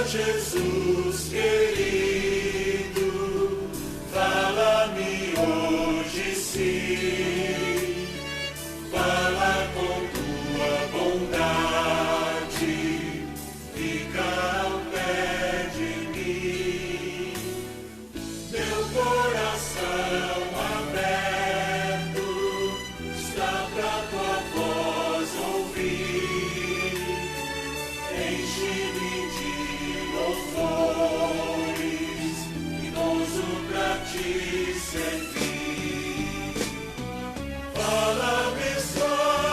Jesus querido, fala-me hoje sim, fala com tua bondade, fica ao pé de mim, meu coração aberto está pra tua voz ouvir, enche-me de louvores, idoso pra te servir. Fala-me suavemente,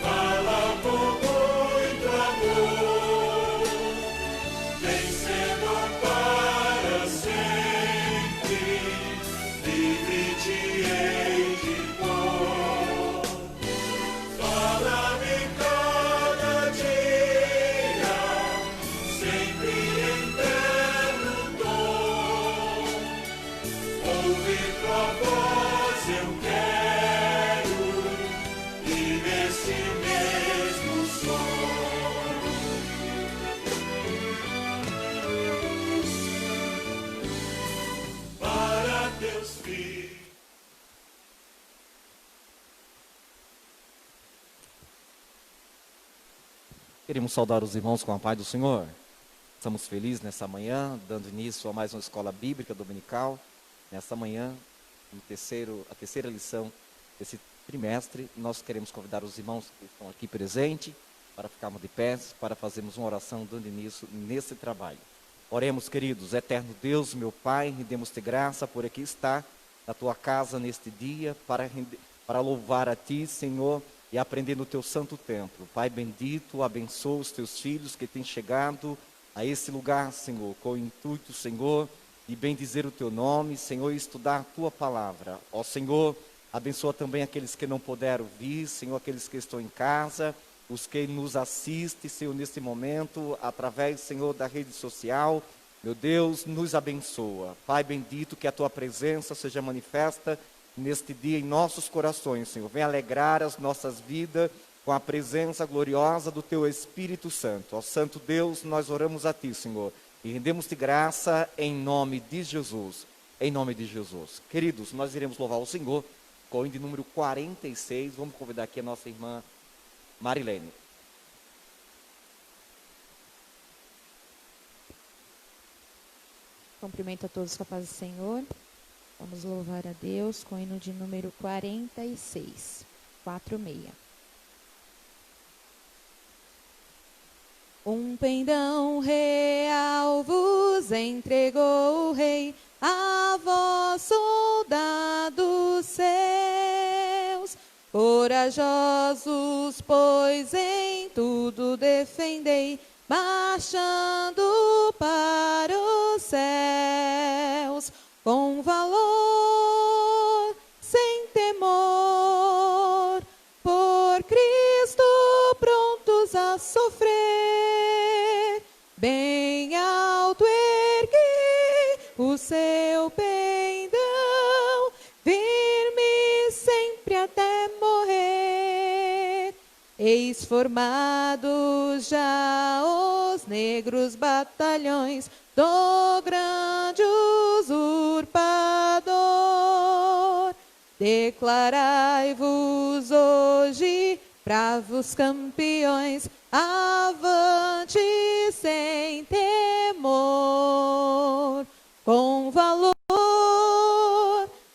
fala com muito amor, vencedor para sempre, livre te hei de pôr. Fala-me cada dia, sempre em terno tom, ouvir tua voz eu quero, e nesse mesmo som. Para teus filhos. Queremos saudar os irmãos com a paz do Senhor. Estamos felizes nessa manhã, dando início a mais uma escola bíblica dominical. Nessa manhã, a terceira lição desse trimestre, nós queremos convidar os irmãos que estão aqui presentes para ficarmos de pé, para fazermos uma oração dando início nesse trabalho. Oremos, queridos. Eterno Deus, meu Pai, rendemos-te graça por aqui estar na tua casa neste dia, para louvar a ti, Senhor, e aprender no teu santo templo. Pai bendito, abençoa os teus filhos que têm chegado a esse lugar, Senhor, com o intuito, Senhor, de bendizer o teu nome, Senhor, e estudar a tua palavra. Ó Senhor, abençoa também aqueles que não puderam vir, Senhor, aqueles que estão em casa, os que nos assistem, Senhor, neste momento, através, Senhor, da rede social. Meu Deus, nos abençoa. Pai bendito, que a tua presença seja manifesta neste dia em nossos corações, Senhor. Vem alegrar as nossas vidas com a presença gloriosa do teu Espírito Santo. Ó Santo Deus, nós oramos a ti, Senhor, e rendemos-te graça em nome de Jesus. Em nome de Jesus. Queridos, nós iremos louvar o Senhor com o hino de número 46. Vamos convidar aqui a nossa irmã Marilene. Cumprimento a todos com a paz do Senhor. Vamos louvar a Deus com o hino de número 46, 46. Um pendão real vos entregou o rei, a vós, soldados seus, corajosos, pois em tudo defendei, marchando para os céus, com valor, sem temor, por Cristo prontos a sofrer, bem alto erguei o seu pendão, firme sempre até morrer. Eis formados já os negros batalhões do grande usurpador. Declarai-vos hoje, bravos campeões, avante sem temor, com valor,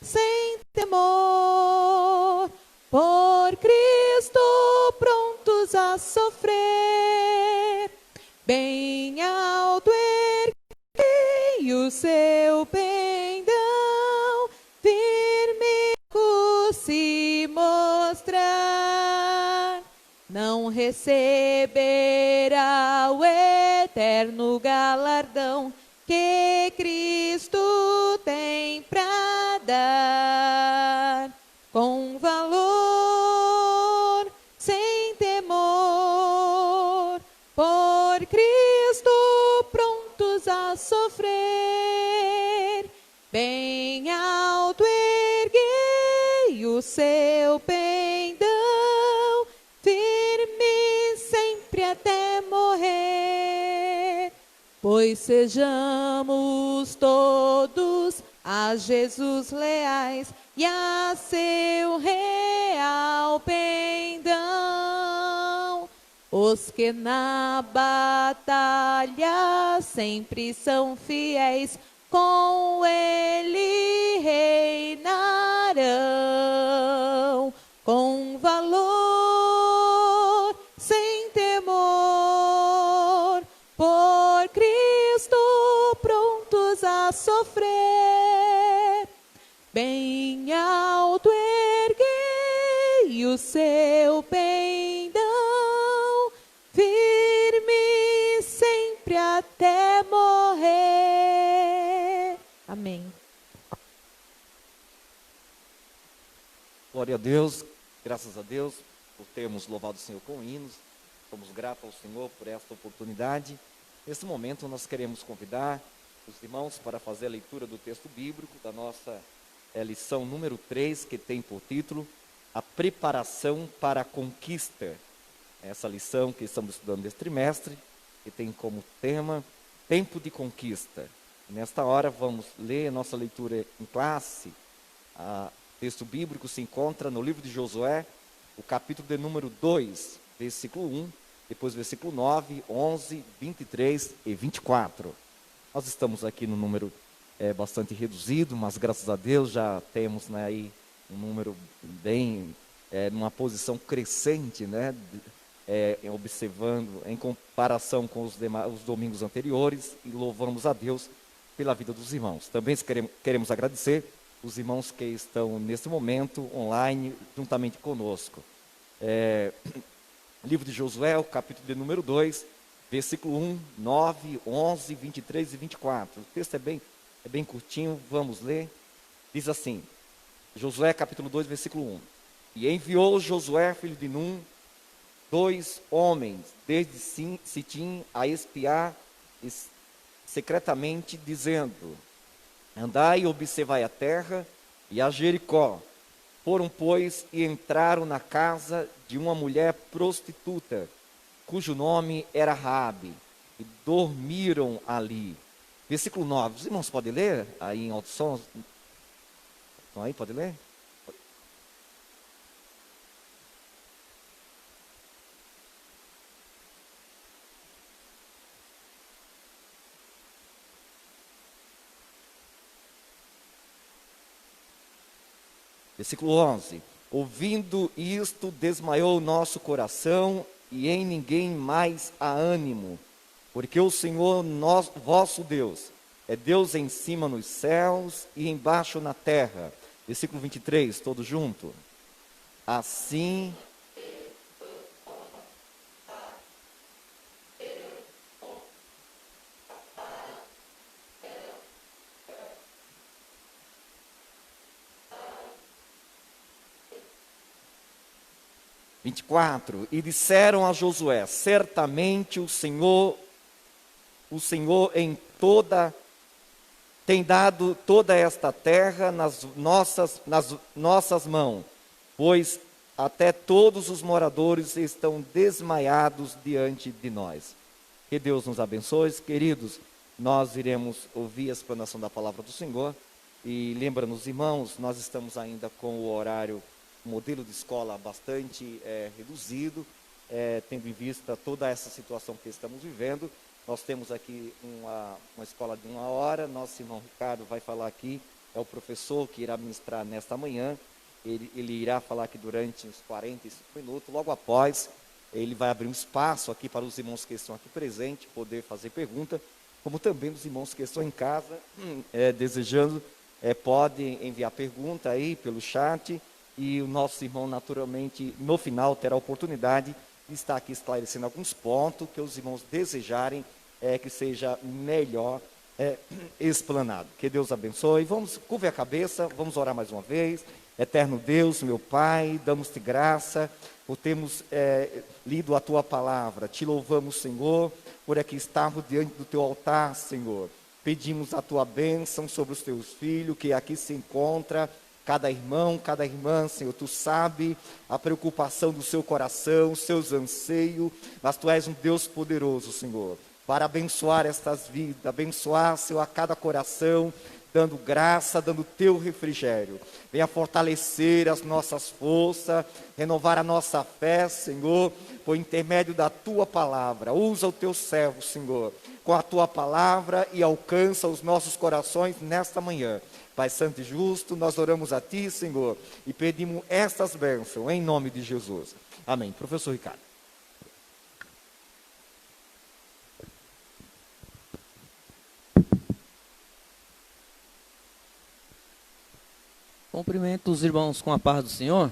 sem temor, por Cristo prontos a sofrer, bem alto erguei o seu pendão, firme se mostrar, não receberá o eterno galardão que Cristo tem pra dar, com valor, sem temor, por Cristo prontos a sofrer, bem alto erguei o seu pendão, firme sempre até morrer. pois sejamos todos a Jesus leais e a seu real pendão. Os que na batalha sempre são fiéis, com ele reinarão, com valor, sem temor, por Cristo prontos a sofrer. Bem alto erguei o seu pendão, firme sempre até morrer. Amém. Glória a Deus, graças a Deus por termos louvado o Senhor com hinos. Somos gratos ao Senhor por esta oportunidade. Nesse momento nós queremos convidar os irmãos para fazer a leitura do texto bíblico da nossa lição número 3, que tem por título A Preparação para a Conquista. Essa lição que estamos estudando neste trimestre, que tem como tema Tempo de Conquista. Nesta hora vamos ler a nossa leitura em classe. O texto bíblico se encontra no livro de Josué, o capítulo de número 2, versículo 1, depois versículo 9, 11, 23 e 24. Nós estamos aqui no número bastante reduzido, mas graças a Deus já temos, né, aí um número bem, numa posição crescente, né, observando em comparação com os domingos anteriores, e louvamos a Deus pela vida dos irmãos. Também queremos agradecer os irmãos que estão nesse momento online juntamente conosco. Livro de Josué, o capítulo de número 2, versículo 1, 9, 11, 23 e 24. O texto é bem curtinho, vamos ler. Diz assim, Josué capítulo 2, versículo 1. E enviou Josué, filho de Num, 2 homens, desde Sitim, a espiar secretamente, dizendo: andai e observai a terra e a Jericó. Foram, pois, e entraram na casa de uma mulher prostituta, cujo nome era Raabe, e dormiram ali. Versículo 9. Os irmãos podem ler aí em alto som? Estão aí? Pode ler? Versículo 11. Ouvindo isto, desmaiou o nosso coração, e em ninguém mais há ânimo, porque o Senhor, vosso Deus, é Deus em cima nos céus e embaixo na terra. Versículo 23, todos juntos. Assim... E disseram a Josué: certamente o Senhor tem dado toda esta terra nas nossas mãos, pois até todos os moradores estão desmaiados diante de nós. Que Deus nos abençoe, queridos. Nós iremos ouvir a explanação da palavra do Senhor. E lembra-nos, irmãos, nós estamos ainda com o horário, modelo de escola bastante reduzido, tendo em vista toda essa situação que estamos vivendo. Nós temos aqui uma escola de 1 hora, nosso irmão Ricardo vai falar aqui, é o professor que irá ministrar nesta manhã, ele irá falar aqui durante uns 45 minutos, logo após ele vai abrir um espaço aqui para os irmãos que estão aqui presentes, poder fazer pergunta, como também os irmãos que estão em casa, desejando, podem enviar pergunta aí pelo chat, e o nosso irmão, naturalmente, no final, terá a oportunidade de estar aqui esclarecendo alguns pontos que os irmãos desejarem que seja melhor explanado. Que Deus abençoe. Vamos, curve a cabeça, vamos orar mais uma vez. Eterno Deus, meu Pai, damos-te graça por termos lido a Tua palavra. Te louvamos, Senhor, por aqui estarmos diante do Teu altar, Senhor. Pedimos a Tua bênção sobre os Teus filhos, que aqui se encontra, cada irmão, cada irmã, Senhor, Tu sabe a preocupação do seu coração, os seus anseios, mas Tu és um Deus poderoso, Senhor. para abençoar estas vidas, abençoar, Senhor, a cada coração, dando graça, dando teu refrigério. Venha fortalecer as nossas forças, renovar a nossa fé, Senhor, por intermédio da tua palavra. Usa o teu servo, Senhor, com a tua palavra e alcança os nossos corações nesta manhã. Pai Santo e Justo, nós oramos a Ti, Senhor, e pedimos estas bênçãos em nome de Jesus. Amém. Professor Ricardo. Cumprimento os irmãos com a paz do Senhor.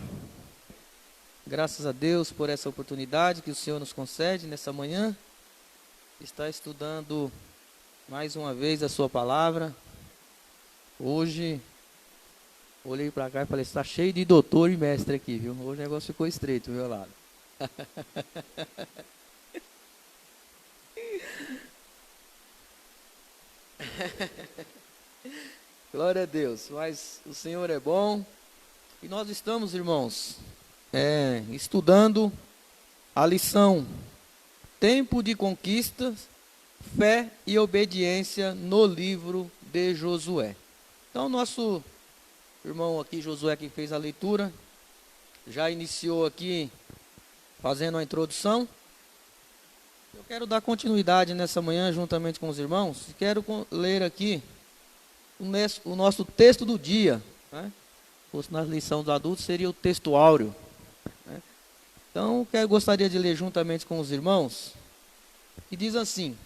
Graças a Deus por essa oportunidade que o Senhor nos concede nessa manhã. Está estudando mais uma vez a sua palavra. Hoje, olhei para cá e falei, está cheio de doutor e mestre aqui, viu? Hoje o negócio ficou estreito, meu lado. Glória a Deus, mas o Senhor é bom. E nós estamos, irmãos, estudando a lição Tempo de Conquistas, Fé e Obediência no livro de Josué. Então, nosso irmão aqui, Josué, que fez a leitura, já iniciou aqui fazendo a introdução. Eu quero dar continuidade nessa manhã, juntamente com os irmãos, e quero ler aqui o nosso texto do dia, né? Fosse na lição dos adultos, seria o texto áureo, né? Então, gostaria de ler juntamente com os irmãos, que diz assim: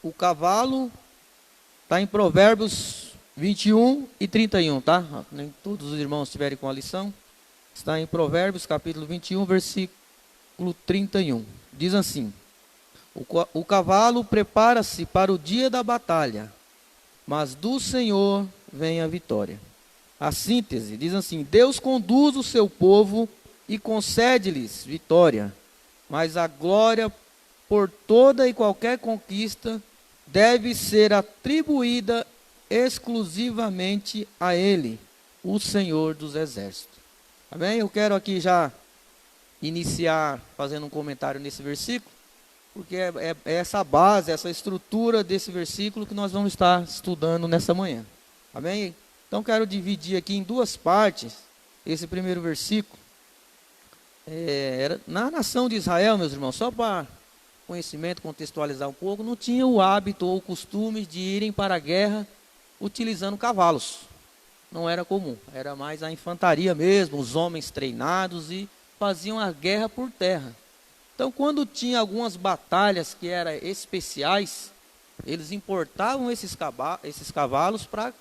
o cavalo, está em Provérbios 21 e 31, tá? Nem todos os irmãos estiverem com a lição. Está em Provérbios, capítulo 21, versículo 31. Diz assim: o cavalo prepara-se para o dia da batalha, mas do Senhor vem a vitória. A síntese diz assim: Deus conduz o seu povo e concede-lhes vitória, mas a glória por toda e qualquer conquista deve ser atribuída exclusivamente a Ele, o Senhor dos Exércitos. Amém? Eu quero aqui já iniciar fazendo um comentário nesse versículo, porque é essa base, essa estrutura desse versículo que nós vamos estar estudando nessa manhã. Amém? Então quero dividir aqui em duas partes esse primeiro versículo. Era na nação de Israel, meus irmãos, só para conhecimento, contextualizar um pouco, não tinha o hábito ou o costume de irem para a guerra utilizando cavalos. Não era comum, era mais a infantaria mesmo, os homens treinados, e faziam a guerra por terra. Então, quando tinha algumas batalhas que eram especiais, eles importavam esses cavalos para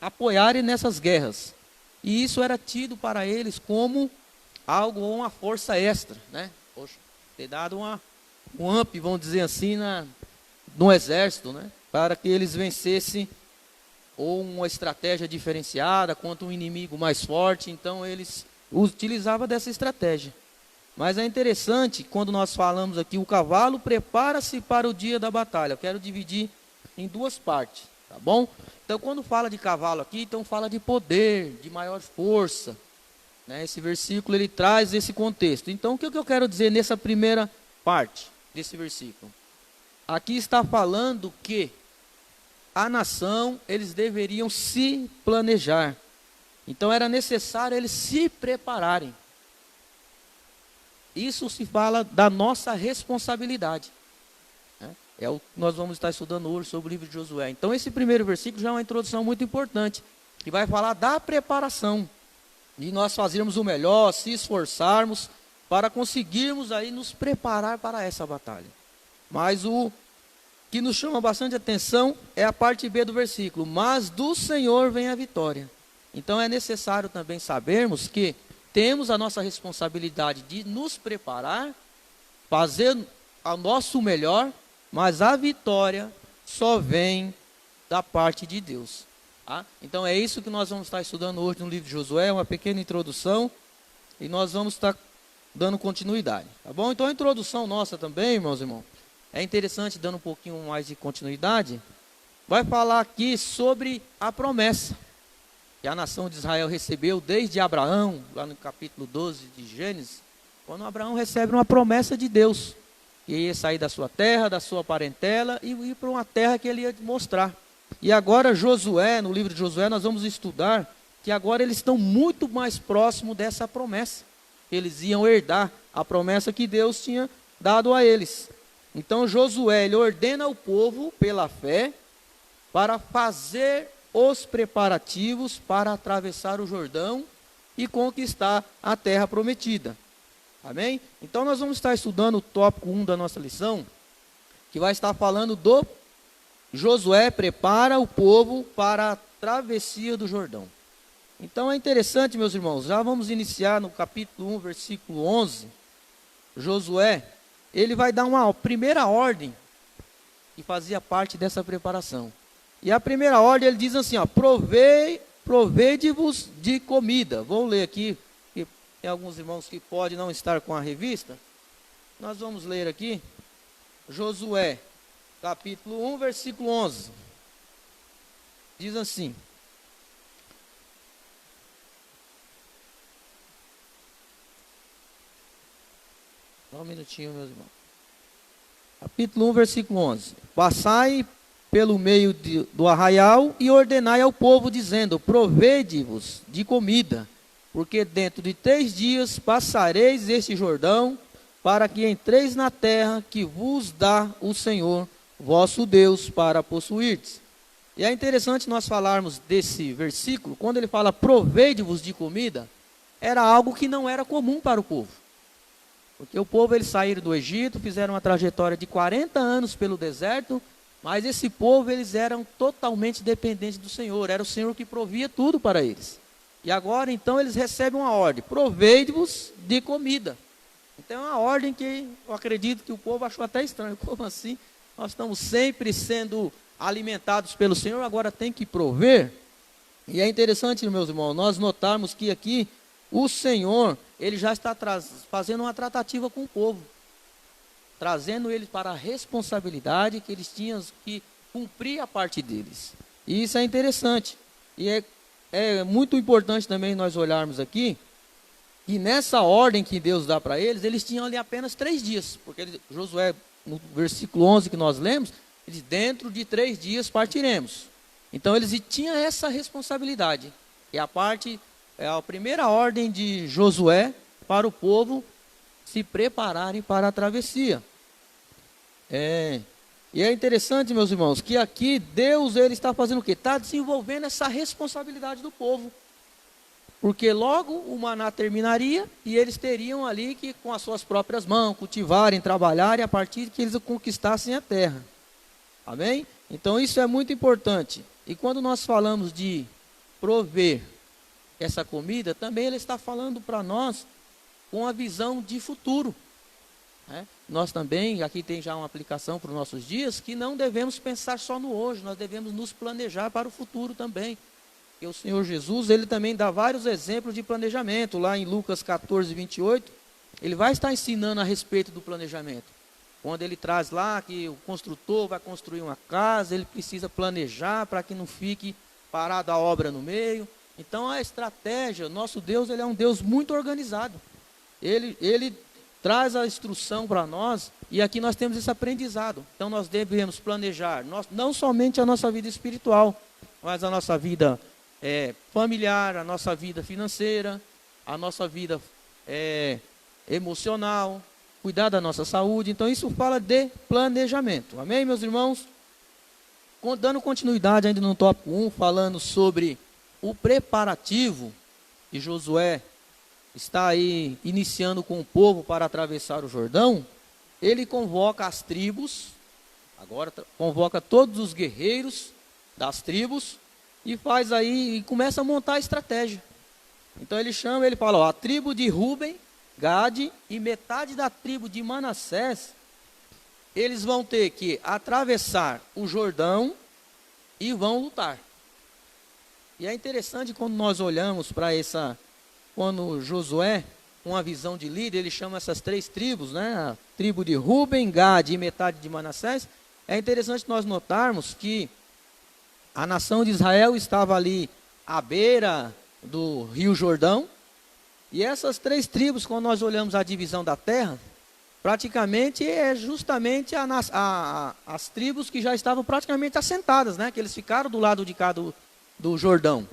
apoiarem nessas guerras. E isso era tido para eles como algo, uma força extra, né? Poxa, ter dado um up, vamos dizer assim, no exército, né? Para que eles vencessem ou uma estratégia diferenciada contra um inimigo mais forte. Então, eles utilizavam dessa estratégia. Mas é interessante, quando nós falamos aqui, o cavalo prepara-se para o dia da batalha. Eu quero dividir em duas partes, tá bom? Então, quando fala de cavalo aqui, então fala de poder, de maior força, né? Esse versículo, ele traz esse contexto. Então, o que eu quero dizer nessa primeira parte desse versículo? Aqui está falando que a nação, eles deveriam se planejar. Então, era necessário eles se prepararem. Isso se fala da nossa responsabilidade, né? É o que nós vamos estar estudando hoje sobre o livro de Josué. Então, esse primeiro versículo já é uma introdução muito importante, que vai falar da preparação, de nós fazermos o melhor, se esforçarmos para conseguirmos aí nos preparar para essa batalha. Mas o que nos chama bastante atenção é a parte B do versículo: mas do Senhor vem a vitória. Então, é necessário também sabermos que temos a nossa responsabilidade de nos preparar, fazer o nosso melhor, mas a vitória só vem da parte de Deus. Tá? Então é isso que nós vamos estar estudando hoje no livro de Josué, uma pequena introdução, e nós vamos estar dando continuidade. Tá bom? Então a introdução nossa também, irmãos e irmãos, é interessante, dando um pouquinho mais de continuidade, vai falar aqui sobre a promessa que a nação de Israel recebeu desde Abraão, lá no capítulo 12 de Gênesis, quando Abraão recebe uma promessa de Deus. que ia sair da sua terra, da sua parentela, e ir para uma terra que ele ia mostrar. E agora Josué, no livro de Josué, nós vamos estudar que agora eles estão muito mais próximos dessa promessa. Eles iam herdar a promessa que Deus tinha dado a eles. Então Josué, ele ordena ao povo, pela fé, para fazer os preparativos para atravessar o Jordão e conquistar a terra prometida. Amém? Então nós vamos estar estudando o tópico 1 da nossa lição, que vai estar falando do Josué prepara o povo para a travessia do Jordão. Então é interessante, meus irmãos, já vamos iniciar no capítulo 1, versículo 11. Josué, ele vai dar uma primeira ordem que fazia parte dessa preparação. E a primeira ordem, ele diz assim, ó, provede-vos de comida. Vou ler aqui, porque tem alguns irmãos que podem não estar com a revista. Nós vamos ler aqui, Josué, capítulo 1, versículo 11. Diz assim: só um minutinho, meus irmãos. Capítulo 1, versículo 11. Passai pelo meio do arraial e ordenai ao povo, dizendo: provede-vos de comida, porque dentro de 3 dias passareis este Jordão, para que entreis na terra que vos dá o Senhor, vosso Deus, para possuirdes. E é interessante nós falarmos desse versículo, quando ele fala provede-vos de comida, era algo que não era comum para o povo. Porque o povo, eles saíram do Egito, fizeram uma trajetória de 40 anos pelo deserto, mas esse povo, eles eram totalmente dependentes do Senhor, era o Senhor que provia tudo para eles. E agora, então, eles recebem uma ordem, provede-vos de comida. Então é uma ordem que eu acredito que o povo achou até estranho. Como assim? Nós estamos sempre sendo alimentados pelo Senhor, agora tem que prover. E é interessante, meus irmãos, nós notarmos que aqui o Senhor, ele já está fazendo uma tratativa com o povo, trazendo eles para a responsabilidade que eles tinham que cumprir a parte deles. E isso é interessante. E é muito importante também nós olharmos aqui, que nessa ordem que Deus dá para eles, eles tinham ali apenas 3 dias. Porque Josué, no versículo 11 que nós lemos, ele diz, dentro de 3 dias partiremos. Então eles tinham essa responsabilidade. E é a primeira ordem de Josué para o povo se prepararem para a travessia. E é interessante, meus irmãos, que aqui Deus, ele está fazendo o quê? Está desenvolvendo essa responsabilidade do povo. Porque logo o maná terminaria e eles teriam ali que, com as suas próprias mãos, cultivarem, trabalharem, a partir que eles conquistassem a terra. Amém? Então isso é muito importante. E quando nós falamos de prover essa comida, também ele está falando para nós com a visão de futuro. Nós também, aqui tem já uma aplicação para os nossos dias, que não devemos pensar só no hoje, nós devemos nos planejar para o futuro também. E o Senhor Jesus, ele também dá vários exemplos de planejamento. Lá em Lucas 14, 28, ele vai estar ensinando a respeito do planejamento. Quando ele traz lá que o construtor vai construir uma casa, ele precisa planejar para que não fique parada a obra no meio. Então a estratégia, nosso Deus, ele é um Deus muito organizado. Ele traz a instrução para nós e aqui nós temos esse aprendizado. Então nós devemos planejar, não somente a nossa vida espiritual, mas a nossa vida familiar, a nossa vida financeira, a nossa vida emocional, cuidar da nossa saúde. Então isso fala de planejamento. Amém, meus irmãos? Dando continuidade ainda no tópico 1, falando sobre o preparativo de Josué, está aí iniciando com o povo para atravessar o Jordão. Ele convoca as tribos, agora convoca todos os guerreiros das tribos e faz aí, e começa a montar a estratégia. Então ele fala, a tribo de Ruben, Gade e metade da tribo de Manassés, eles vão ter que atravessar o Jordão e vão lutar. E é interessante quando nós olhamos para quando Josué, com a visão de líder, ele chama essas 3 tribos, né? A tribo de Ruben, Gade e metade de Manassés. É interessante nós notarmos que a nação de Israel estava ali à beira do Rio Jordão. E essas 3 tribos, quando nós olhamos a divisão da terra, praticamente é justamente as tribos que já estavam praticamente assentadas, né? Que eles ficaram do lado de cá do Jordão.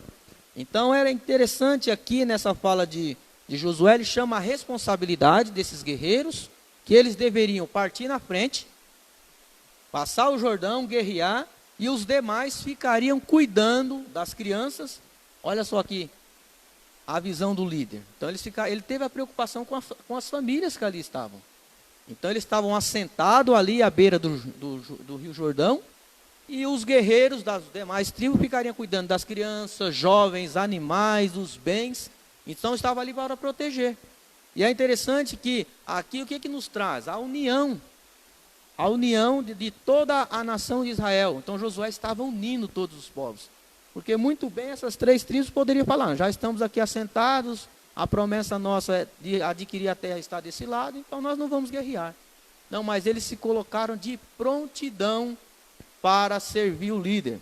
Então era interessante aqui nessa fala de Josué, ele chama a responsabilidade desses guerreiros, que eles deveriam partir na frente, passar o Jordão, guerrear, e os demais ficariam cuidando das crianças. Olha só aqui a visão do líder. Então ele teve a preocupação com as famílias que ali estavam. Então eles estavam assentados ali à beira do Rio Jordão, e os guerreiros das demais tribos ficariam cuidando das crianças, jovens, animais, dos bens. Então estava ali para proteger. E é interessante que aqui o que nos traz? A união de toda a nação de Israel. Então Josué estava unindo todos os povos. Porque muito bem essas três tribos poderiam falar, já estamos aqui assentados, a promessa nossa é de adquirir a terra está desse lado, então nós não vamos guerrear. Não, mas eles se colocaram de prontidão para servir o líder.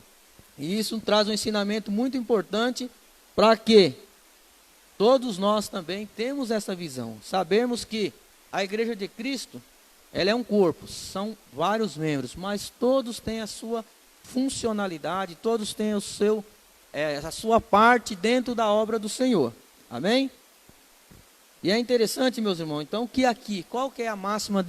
E isso traz um ensinamento muito importante para que todos nós também temos essa visão. Sabemos que a igreja de Cristo, ela é um corpo, são vários membros, mas todos têm a sua funcionalidade, todos têm a sua parte dentro da obra do Senhor. Amém? E é interessante, meus irmãos, então, que aqui, qual que é a máxima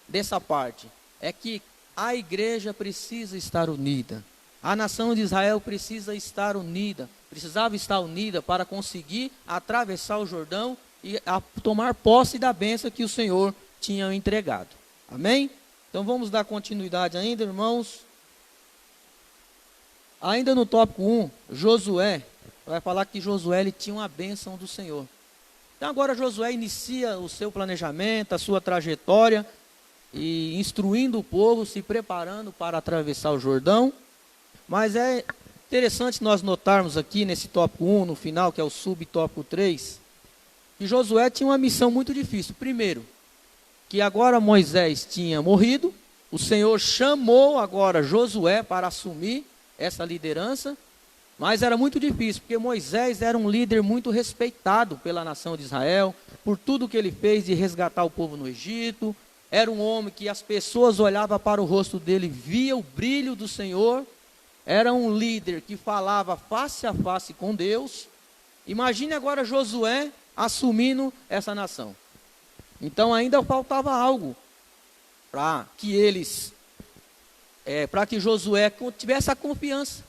dessa parte? É que a igreja precisa estar unida. A nação de Israel precisa estar unida, precisava estar unida para conseguir atravessar o Jordão e tomar posse da bênção que o Senhor tinha entregado. Amém? Então vamos dar continuidade ainda, irmãos. Ainda no tópico 1, Josué, vai falar que Josué ele tinha uma bênção do Senhor. Então agora Josué inicia o seu planejamento, a sua trajetória, e instruindo o povo, se preparando para atravessar o Jordão. Mas é interessante nós notarmos aqui nesse tópico 1, no final, que é o subtópico 3, que Josué tinha uma missão muito difícil. Primeiro, que agora Moisés tinha morrido, o Senhor chamou agora Josué para assumir essa liderança, mas era muito difícil, porque Moisés era um líder muito respeitado pela nação de Israel, por tudo que ele fez de resgatar o povo no Egito. Era um homem que as pessoas olhavam para o rosto dele, via o brilho do Senhor. Era um líder que falava face a face com Deus. Imagine agora Josué assumindo essa nação. Então ainda faltava algo para que Josué tivesse a confiança.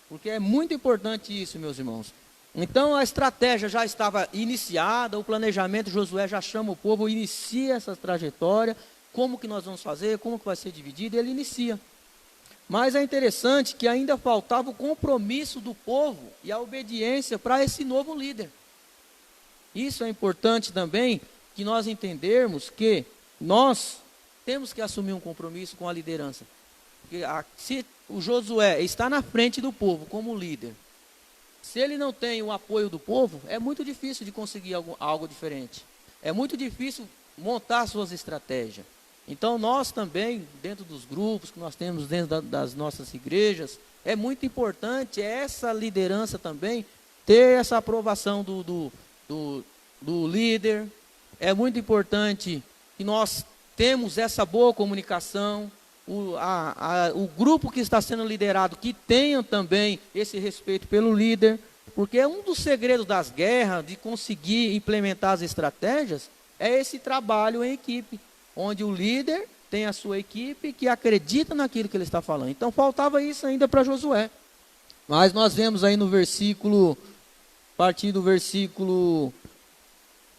Porque é muito importante isso, meus irmãos. Então a estratégia já estava iniciada, o planejamento, Josué já chama o povo, inicia essa trajetória, como que nós vamos fazer, como que vai ser dividido, e ele inicia. Mas é interessante que ainda faltava o compromisso do povo e a obediência para esse novo líder. Isso é importante também, que nós entendermos que nós temos que assumir um compromisso com a liderança. Porque se o Josué está na frente do povo como líder, se ele não tem o apoio do povo, é muito difícil de conseguir algo diferente. É muito difícil montar suas estratégias. Então nós também, dentro dos grupos que nós temos dentro das nossas igrejas, é muito importante essa liderança também, ter essa aprovação do líder. É muito importante que nós temos essa boa comunicação, o grupo que está sendo liderado, que tenha também esse respeito pelo líder, porque um dos segredos das guerras, de conseguir implementar as estratégias, é esse trabalho em equipe, onde o líder tem a sua equipe que acredita naquilo que ele está falando. Então faltava isso ainda para Josué. Mas nós vemos aí no versículo, a partir do versículo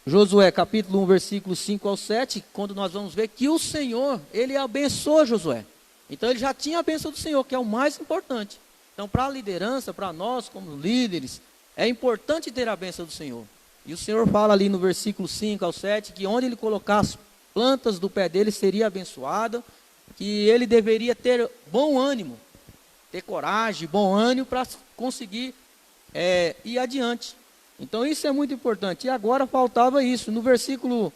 Josué, capítulo 1, versículo 5 ao 7, quando nós vamos ver que o Senhor, ele abençoa Josué. Então ele já tinha a bênção do Senhor, que é o mais importante. Então para a liderança, para nós como líderes, é importante ter a bênção do Senhor. E o Senhor fala ali no versículo 5 ao 7, que onde ele colocar as plantas do pé dele seria abençoado, que ele deveria ter bom ânimo, ter coragem, bom ânimo para conseguir ir adiante. Então isso é muito importante. E agora faltava isso. No versículo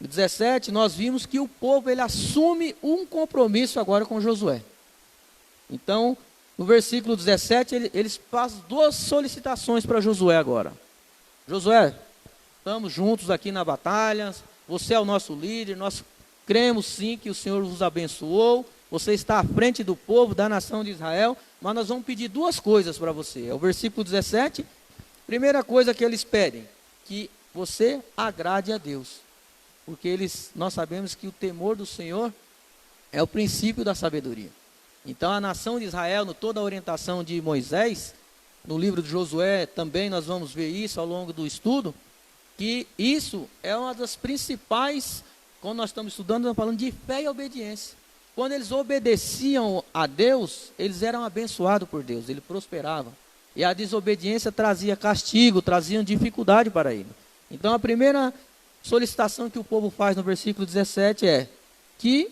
17, nós vimos que o povo ele assume um compromisso agora com Josué. Então, no versículo 17, eles fazem duas solicitações para Josué agora. Josué, estamos juntos aqui na batalha, você é o nosso líder, nós cremos sim que o Senhor vos abençoou, você está à frente do povo, da nação de Israel, mas nós vamos pedir duas coisas para você. É o versículo 17, primeira coisa que eles pedem, que você agrade a Deus. Porque nós sabemos que o temor do Senhor é o princípio da sabedoria. Então a nação de Israel, no toda a orientação de Moisés, no livro de Josué também nós vamos ver isso ao longo do estudo, que isso é uma das principais, quando nós estamos estudando, nós estamos falando de fé e obediência. Quando eles obedeciam a Deus, eles eram abençoados por Deus, ele prosperava. E a desobediência trazia castigo, trazia dificuldade para ele. Então a primeira solicitação que o povo faz no versículo 17 é que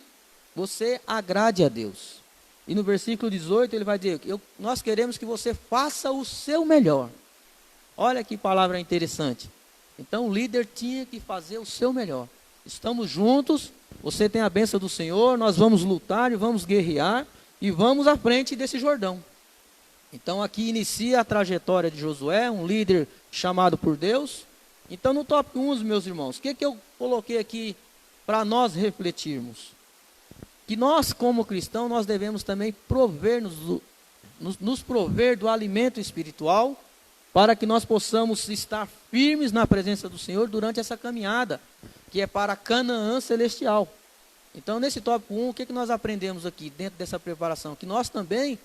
você agrade a Deus. E no versículo 18 ele vai dizer, nós queremos que você faça o seu melhor. Olha que palavra interessante. Então o líder tinha que fazer o seu melhor. Estamos juntos, você tem a bênção do Senhor, nós vamos lutar e vamos guerrear e vamos à frente desse Jordão. Então aqui inicia a trajetória de Josué, um líder chamado por Deus. Então no tópico 1, meus irmãos, o que eu coloquei aqui para nós refletirmos? Que nós, como cristãos, nós devemos também nos prover do alimento espiritual, para que nós possamos estar firmes na presença do Senhor durante essa caminhada, que é para Canaã celestial. Então, nesse tópico 1, o que nós aprendemos aqui, dentro dessa preparação? Que nós também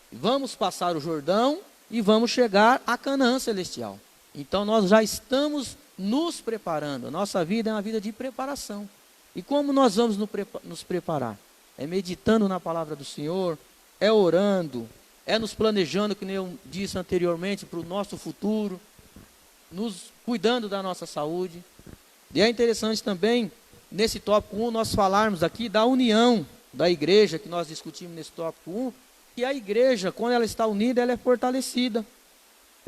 vamos passar o Jordão e vamos chegar a Canaã celestial. Então, nós já estamos nos preparando. A nossa vida é uma vida de preparação. E como nós vamos nos preparar? É meditando na palavra do Senhor, é orando, é nos planejando, que nem eu disse anteriormente, para o nosso futuro, nos cuidando da nossa saúde. E é interessante também, nesse tópico 1, nós falarmos aqui da união da igreja, que nós discutimos nesse tópico 1, que a igreja, quando ela está unida, ela é fortalecida.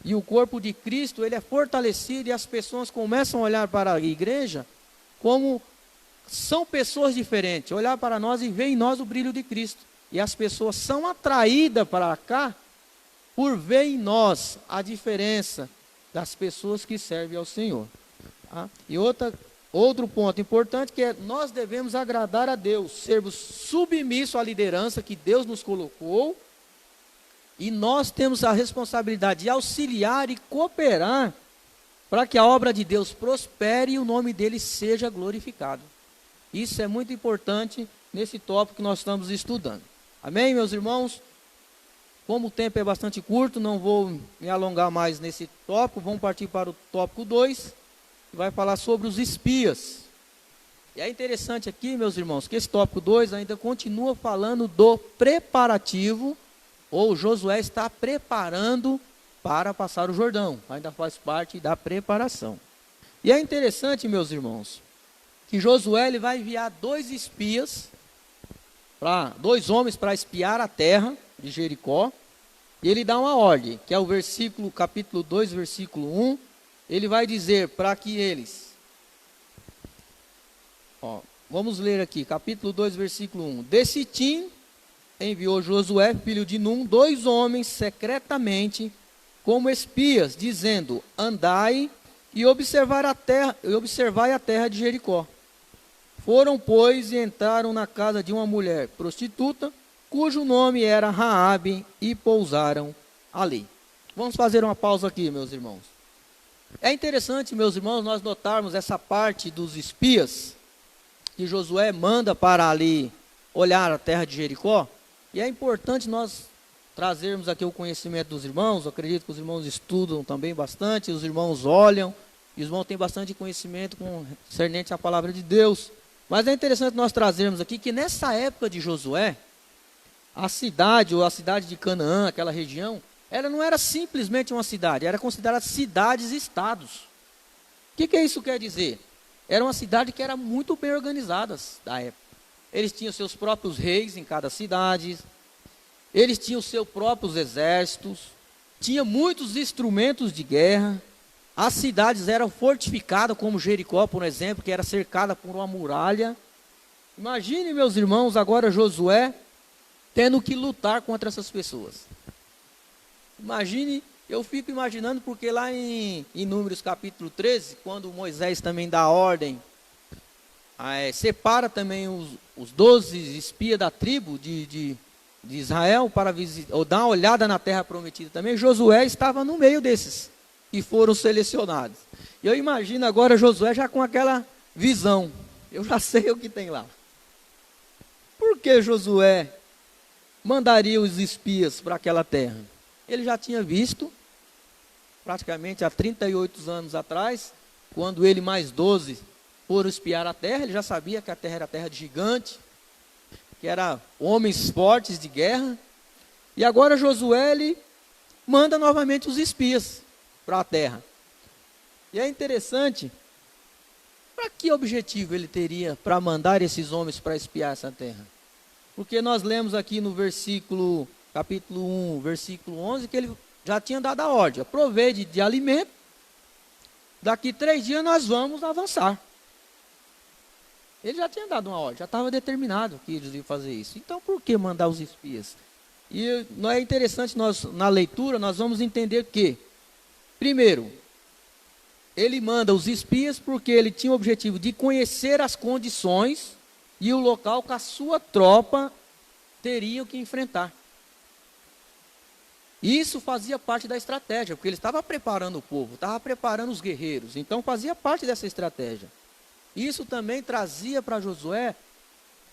E o corpo de Cristo, ele é fortalecido, e as pessoas começam a olhar para a igreja como são pessoas diferentes, olhar para nós e ver em nós o brilho de Cristo. E as pessoas são atraídas para cá por ver em nós a diferença das pessoas que servem ao Senhor. Tá? E outro ponto importante, que é nós devemos agradar a Deus, sermos submissos à liderança que Deus nos colocou, e nós temos a responsabilidade de auxiliar e cooperar para que a obra de Deus prospere e o nome dele seja glorificado. Isso é muito importante nesse tópico que nós estamos estudando. Amém, meus irmãos? Como o tempo é bastante curto, não vou me alongar mais nesse tópico. Vamos partir para o tópico 2, que vai falar sobre os espias. E é interessante aqui, meus irmãos, que esse tópico 2 ainda continua falando do preparativo, ou Josué está preparando para passar o Jordão. Ainda faz parte da preparação. E é interessante, meus irmãos, que Josué ele vai enviar 2 espias, 2 homens para espiar a terra de Jericó, e ele dá uma ordem, que é o capítulo 2, versículo 1, ele vai dizer para que eles, vamos ler aqui, capítulo 2, versículo 1, de Sitim enviou Josué, filho de Num, 2 homens secretamente como espias, dizendo, andai e observai a terra de Jericó. Foram, pois, e entraram na casa de uma mulher prostituta, cujo nome era Raabe, e pousaram ali. Vamos fazer uma pausa aqui, meus irmãos. É interessante, meus irmãos, nós notarmos essa parte dos espias, que Josué manda para ali olhar a terra de Jericó, e é importante nós trazermos aqui o conhecimento dos irmãos. Eu acredito que os irmãos estudam também bastante, os irmãos olham, e os irmãos têm bastante conhecimento concernente à palavra de Deus. Mas é interessante nós trazermos aqui que nessa época de Josué, a cidade, ou a cidade de Canaã, aquela região, ela não era simplesmente uma cidade, era considerada cidades-estados. O que isso quer dizer? Era uma cidade que era muito bem organizada da época. Eles tinham seus próprios reis em cada cidade, eles tinham seus próprios exércitos, tinha muitos instrumentos de guerra. As cidades eram fortificadas, como Jericó, por exemplo, que era cercada por uma muralha. Imagine, meus irmãos, agora Josué tendo que lutar contra essas pessoas. Imagine, eu fico imaginando, porque lá em Números capítulo 13, quando Moisés também dá ordem separa também os 12 espias da tribo de Israel para ou dar uma olhada na terra prometida também. Josué estava no meio desses que foram selecionados. E eu imagino agora Josué já com aquela visão. Eu já sei o que tem lá. Por que Josué mandaria os espias para aquela terra? Ele já tinha visto, praticamente há 38 anos atrás, quando ele mais 12 foram espiar a terra. Ele já sabia que a terra era terra de gigante, que era homens fortes de guerra. E agora Josué, ele manda novamente os espias para a terra. E é interessante, para que objetivo ele teria para mandar esses homens para espiar essa terra? Porque nós lemos aqui no capítulo 1, versículo 11, que ele já tinha dado a ordem: provê de alimento, daqui 3 dias nós vamos avançar. Ele já tinha dado uma ordem, já estava determinado que eles iam fazer isso. Então por que mandar os espias? E não é interessante, na leitura nós vamos entender que, primeiro, ele manda os espias porque ele tinha o objetivo de conhecer as condições e o local que a sua tropa teria que enfrentar. Isso fazia parte da estratégia, porque ele estava preparando o povo, estava preparando os guerreiros, então fazia parte dessa estratégia. Isso também trazia para Josué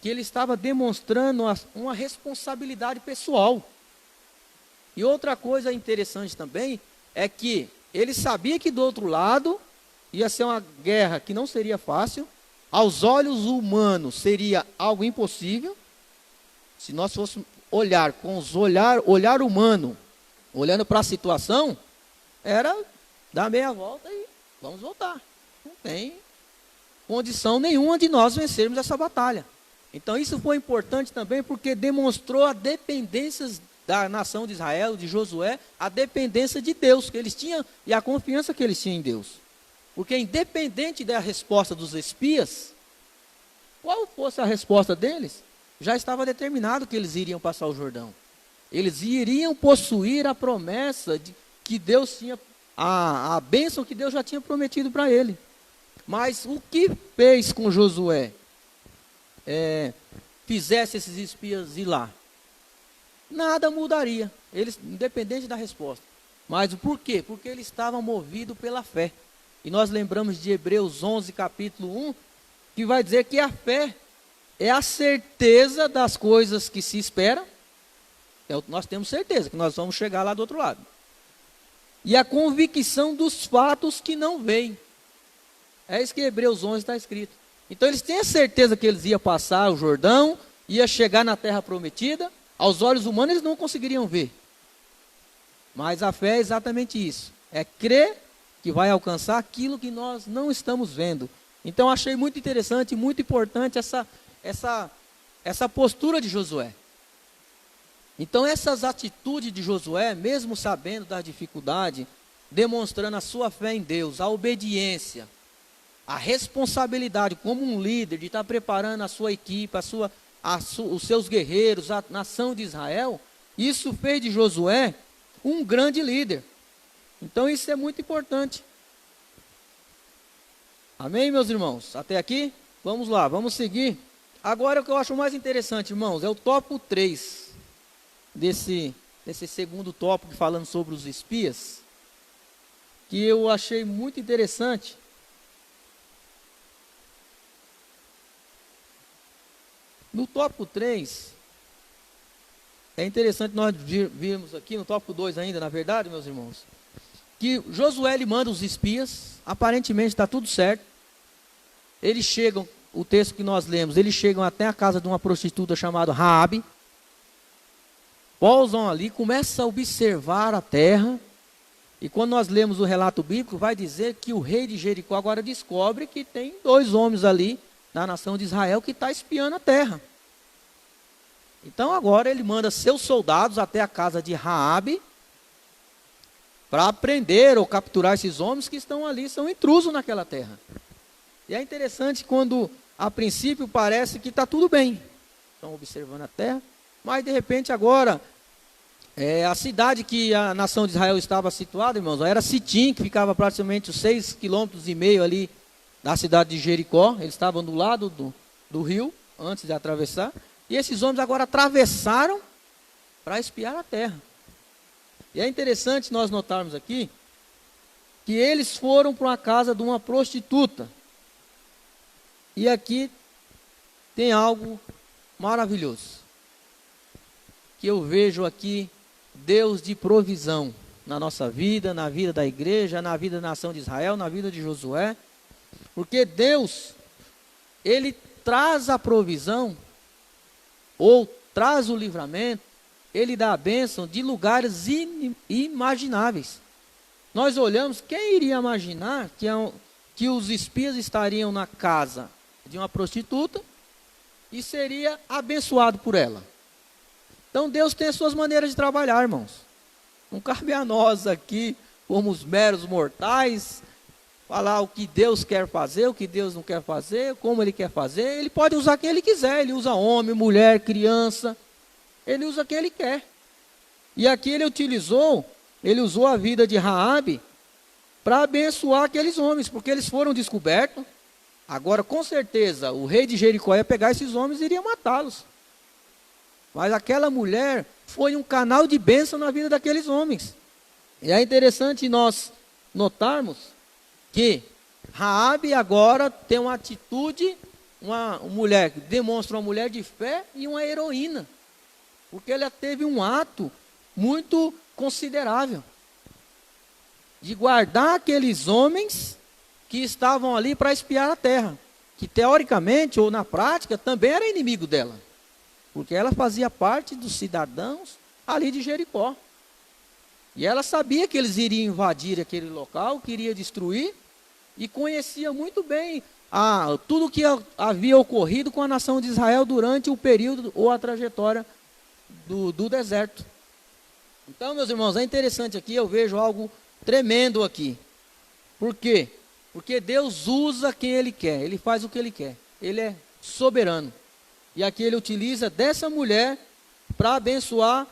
que ele estava demonstrando uma responsabilidade pessoal. E outra coisa interessante também é que ele sabia que do outro lado ia ser uma guerra que não seria fácil. Aos olhos humanos seria algo impossível. Se nós fôssemos olhar com os olhar humano, olhando para a situação, era dar meia volta e vamos voltar. Não tem condição nenhuma de nós vencermos essa batalha. Então isso foi importante também porque demonstrou a dependência da nação de Israel, de Josué, a dependência de Deus que eles tinham e a confiança que eles tinham em Deus. Porque independente da resposta dos espias, qual fosse a resposta deles, já estava determinado que eles iriam passar o Jordão. Eles iriam possuir a promessa de que Deus tinha, a bênção que Deus já tinha prometido para ele. Mas o que fez com Josué fizesse esses espias ir lá? Nada mudaria, eles, independente da resposta. Mas por quê? Porque eles estavam movidos pela fé. E nós lembramos de Hebreus 11, capítulo 1, que vai dizer que a fé é a certeza das coisas que se esperam. Nós temos certeza que nós vamos chegar lá do outro lado. E a convicção dos fatos que não veem. É isso que Hebreus 11 está escrito. Então eles têm a certeza que eles iam passar o Jordão, ia chegar na terra prometida. Aos olhos humanos eles não conseguiriam ver. Mas a fé é exatamente isso. É crer que vai alcançar aquilo que nós não estamos vendo. Então achei muito interessante, muito importante essa postura de Josué. Então essas atitudes de Josué, mesmo sabendo da dificuldade, demonstrando a sua fé em Deus, a obediência, a responsabilidade como um líder de estar preparando a sua equipe, os seus guerreiros, a nação de Israel, isso fez de Josué um grande líder. Então isso é muito importante. Amém, meus irmãos? Até aqui? Vamos lá, vamos seguir. Agora o que eu acho mais interessante, irmãos, é o tópico 3 desse segundo tópico falando sobre os espias, que eu achei muito interessante. No tópico 3, é interessante nós virmos aqui, no tópico 2 ainda, na verdade, meus irmãos, que Josué ele manda os espias, aparentemente está tudo certo. Eles chegam, o texto que nós lemos, eles chegam até a casa de uma prostituta chamada Raabe, pousam ali, começam a observar a terra, e quando nós lemos o relato bíblico, vai dizer que o rei de Jericó agora descobre que tem 2 homens ali, na nação de Israel, que está espiando a terra. Então agora ele manda seus soldados até a casa de Raabe, para prender ou capturar esses homens que estão ali, são intrusos naquela terra. E é interessante quando, a princípio, parece que está tudo bem. Estão observando a terra, mas de repente agora, a cidade que a nação de Israel estava situada, irmãos, era Sitim, que ficava praticamente 6,5 km ali da cidade de Jericó. Eles estavam do lado do rio, antes de atravessar. E esses homens agora atravessaram para espiar a terra. E é interessante nós notarmos aqui que eles foram para a casa de uma prostituta. E aqui tem algo maravilhoso, que eu vejo aqui Deus de provisão na nossa vida, na vida da igreja, na vida da nação de Israel, na vida de Josué. Porque Deus, Ele traz a provisão, ou traz o livramento, Ele dá a bênção de lugares inimagináveis. Nós olhamos, quem iria imaginar que os espias estariam na casa de uma prostituta e seria abençoado por ela? Então Deus tem as suas maneiras de trabalhar, irmãos. Não cabe a nós aqui, como os meros mortais, falar o que Deus quer fazer, o que Deus não quer fazer, como Ele quer fazer. Ele pode usar quem Ele quiser. Ele usa homem, mulher, criança. Ele usa quem Ele quer. E aqui Ele usou a vida de Raabe para abençoar aqueles homens, porque eles foram descobertos. Agora, com certeza, o rei de Jericó ia pegar esses homens e iria matá-los. Mas aquela mulher foi um canal de bênção na vida daqueles homens. E é interessante nós notarmos que Raabe agora tem uma atitude, uma mulher que demonstra uma mulher de fé e uma heroína. Porque ela teve um ato muito considerável de guardar aqueles homens que estavam ali para espiar a terra, que teoricamente ou na prática também era inimigo dela, porque ela fazia parte dos cidadãos ali de Jericó. E ela sabia que eles iriam invadir aquele local, que iria destruir, e conhecia muito bem tudo o que havia ocorrido com a nação de Israel durante o período ou a trajetória do deserto. Então, meus irmãos, é interessante aqui, eu vejo algo tremendo aqui. Por quê? Porque Deus usa quem Ele quer, Ele faz o que Ele quer, Ele é soberano. E aqui Ele utiliza dessa mulher para abençoar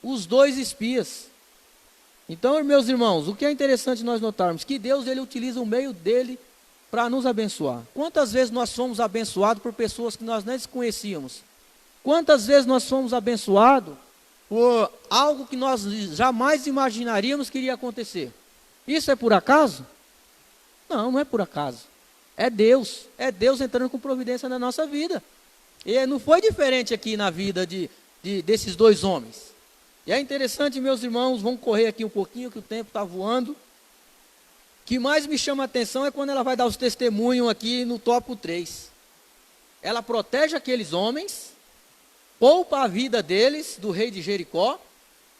os dois espias. Então, meus irmãos, o que é interessante nós notarmos, que Deus Ele utiliza o meio dele para nos abençoar. Quantas vezes nós fomos abençoados por pessoas que nós nem desconhecíamos? Quantas vezes nós fomos abençoados por algo que nós jamais imaginaríamos que iria acontecer? Isso é por acaso? Não, não é por acaso. É Deus entrando com providência na nossa vida. E não foi diferente aqui na vida desses dois homens. E é interessante, meus irmãos, vamos correr aqui um pouquinho, que o tempo está voando. O que mais me chama a atenção é quando ela vai dar os testemunhos aqui no tópico 3. Ela protege aqueles homens, poupa a vida deles, do rei de Jericó.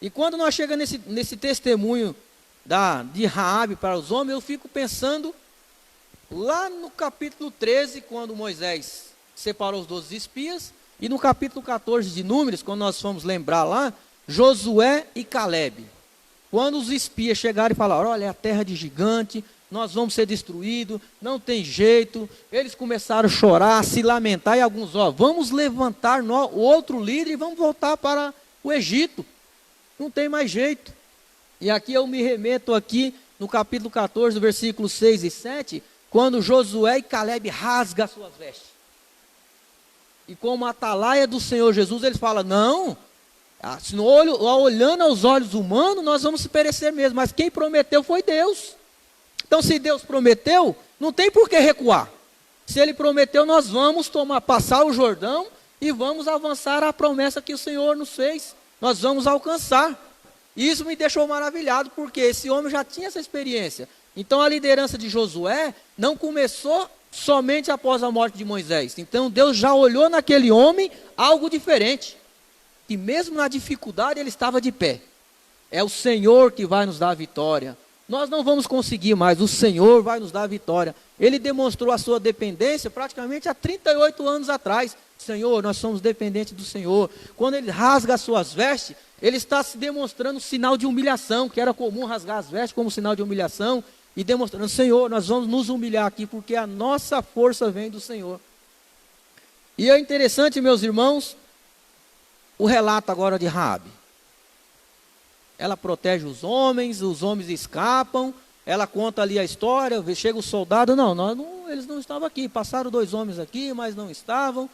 E quando nós chegamos nesse testemunho de Raabe para os homens, eu fico pensando lá no capítulo 13, quando Moisés separou os 12 espias, e no capítulo 14 de Números, quando nós fomos lembrar lá, Josué e Calebe. Quando os espias chegaram e falaram, olha, é a terra de gigante, nós vamos ser destruídos, não tem jeito. Eles começaram a chorar, a se lamentar, e alguns, vamos levantar o outro líder e vamos voltar para o Egito. Não tem mais jeito. E aqui eu me remeto aqui no capítulo 14, versículos 6 e 7, quando Josué e Calebe rasgam as suas vestes. E como a atalaia do Senhor Jesus, eles falam, não, olhando aos olhos humanos, nós vamos perecer mesmo, mas quem prometeu foi Deus. Então, se Deus prometeu, não tem por que recuar. Se Ele prometeu, nós vamos passar o Jordão e vamos avançar a promessa que o Senhor nos fez. Nós vamos alcançar. Isso me deixou maravilhado, porque esse homem já tinha essa experiência. Então, a liderança de Josué não começou somente após a morte de Moisés. Então, Deus já olhou naquele homem algo diferente. E mesmo na dificuldade, ele estava de pé. É o Senhor que vai nos dar a vitória. Nós não vamos conseguir mais, o Senhor vai nos dar a vitória. Ele demonstrou a sua dependência praticamente há 38 anos atrás. Senhor, nós somos dependentes do Senhor. Quando ele rasga as suas vestes, ele está se demonstrando sinal de humilhação, que era comum rasgar as vestes como sinal de humilhação, e demonstrando, Senhor, nós vamos nos humilhar aqui, porque a nossa força vem do Senhor. E é interessante, meus irmãos, o relato agora de Raabe. Ela protege os homens escapam, ela conta ali a história, chega o soldado, eles não estavam aqui, passaram 2 homens aqui, mas não estavam,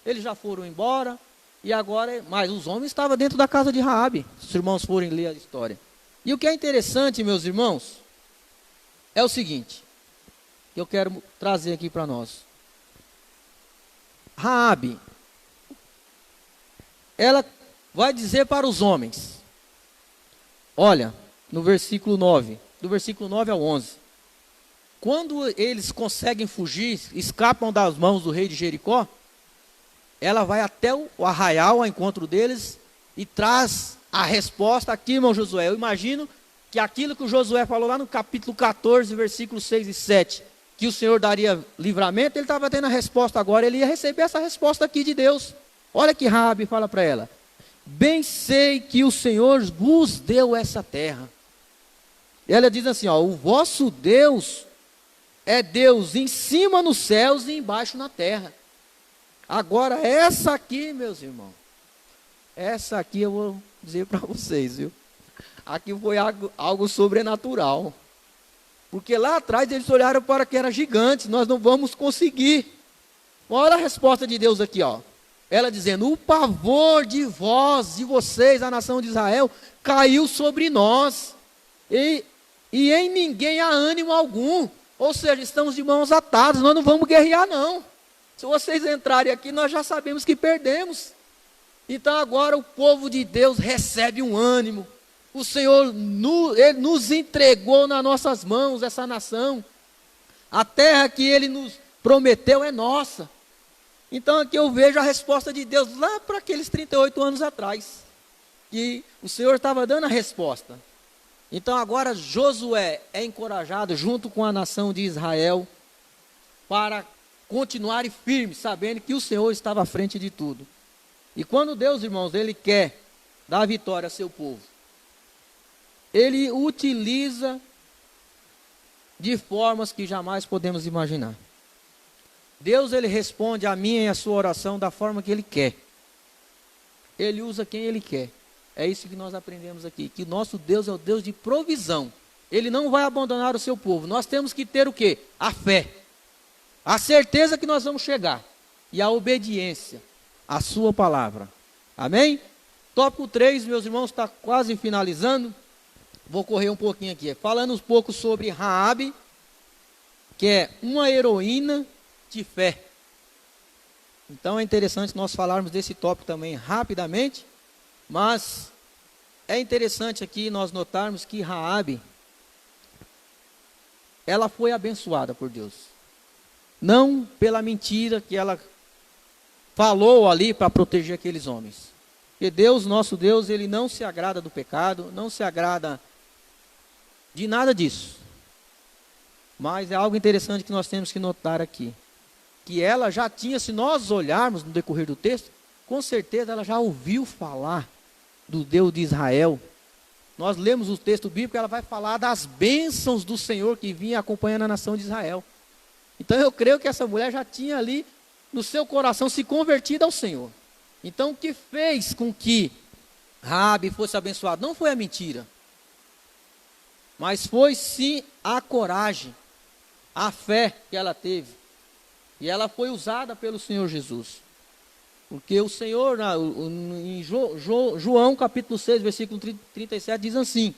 eles já foram embora, e agora, mas os homens estavam dentro da casa de Raabe, se os irmãos forem ler a história. E o que é interessante, meus irmãos, é o seguinte, que eu quero trazer aqui para nós. Raabe, ela vai dizer para os homens, olha, no versículo 9, do versículo 9 ao 11, quando eles conseguem fugir, escapam das mãos do rei de Jericó, ela vai até o arraial ao encontro deles e traz a resposta aqui, irmão Josué. Eu imagino que aquilo que o Josué falou lá no capítulo 14, versículos 6 e 7, que o Senhor daria livramento, ele estava tendo a resposta agora, ele ia receber essa resposta aqui de Deus. Olha que Raabe fala para ela, bem sei que o Senhor vos deu essa terra. Ela diz assim, o vosso Deus é Deus em cima nos céus e embaixo na terra. Agora essa aqui, meus irmãos, essa aqui eu vou dizer para vocês, viu? Aqui foi algo sobrenatural. Porque lá atrás eles olharam para que era gigante, nós não vamos conseguir. Olha a resposta de Deus aqui, Ela dizendo, o pavor de vós, de vocês, a nação de Israel, caiu sobre nós. E em ninguém há ânimo algum. Ou seja, estamos de mãos atadas, nós não vamos guerrear não. Se vocês entrarem aqui, nós já sabemos que perdemos. Então agora o povo de Deus recebe um ânimo. O Senhor ele nos entregou nas nossas mãos, essa nação. A terra que Ele nos prometeu é nossa. Então aqui eu vejo a resposta de Deus lá para aqueles 38 anos atrás. E o Senhor estava dando a resposta. Então agora Josué é encorajado junto com a nação de Israel para continuarem firmes, sabendo que o Senhor estava à frente de tudo. E quando Deus, irmãos, Ele quer dar vitória a seu povo, Ele utiliza de formas que jamais podemos imaginar. Deus, Ele responde a minha e a sua oração da forma que Ele quer. Ele usa quem Ele quer. É isso que nós aprendemos aqui, que nosso Deus é o Deus de provisão. Ele não vai abandonar o seu povo. Nós temos que ter o quê? A fé. A certeza que nós vamos chegar. E a obediência à sua palavra. Amém? Tópico 3, meus irmãos, está quase finalizando. Vou correr um pouquinho aqui. Falando um pouco sobre Raabe, que é uma heroína de fé. Então é interessante nós falarmos desse tópico também rapidamente. Mas é interessante aqui nós notarmos que Raabe, ela foi abençoada por Deus. Não pela mentira que ela falou ali para proteger aqueles homens. Porque Deus, nosso Deus, Ele não se agrada do pecado, não se agrada de nada disso. Mas é algo interessante que nós temos que notar aqui. Que ela já tinha, se nós olharmos no decorrer do texto, com certeza ela já ouviu falar do Deus de Israel. Nós lemos o texto bíblico, ela vai falar das bênçãos do Senhor que vinha acompanhando a nação de Israel. Então eu creio que essa mulher já tinha ali no seu coração se convertido ao Senhor. Então o que fez com que Raabe fosse abençoado não foi a mentira, mas foi sim a coragem, a fé que ela teve. E ela foi usada pelo Senhor Jesus. Porque o Senhor, em João capítulo 6, versículo 37, diz assim,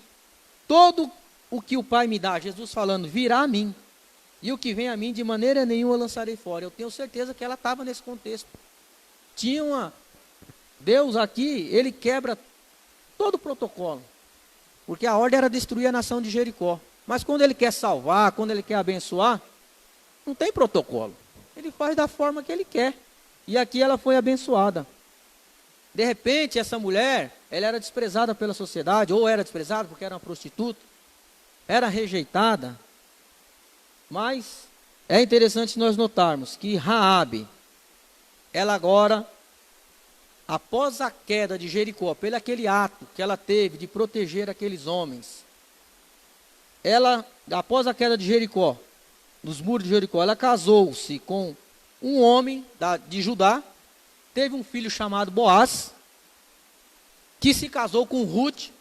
todo o que o Pai me dá, Jesus falando, virá a mim, e o que vem a mim, de maneira nenhuma eu lançarei fora. Eu tenho certeza que ela estava nesse contexto. Deus aqui, Ele quebra todo o protocolo, porque a ordem era destruir a nação de Jericó. Mas quando Ele quer salvar, quando Ele quer abençoar, não tem protocolo. Ele faz da forma que Ele quer. E aqui ela foi abençoada. De repente, essa mulher, ela era desprezada pela sociedade, ou era desprezada porque era uma prostituta, era rejeitada. Mas é interessante nós notarmos que Raabe, ela agora, após a queda de Jericó, pelo aquele ato que ela teve de proteger aqueles homens, ela, após a queda de Jericó, nos muros de Jericó, ela casou-se com um homem de Judá, teve um filho chamado Boaz, que se casou com Ruth,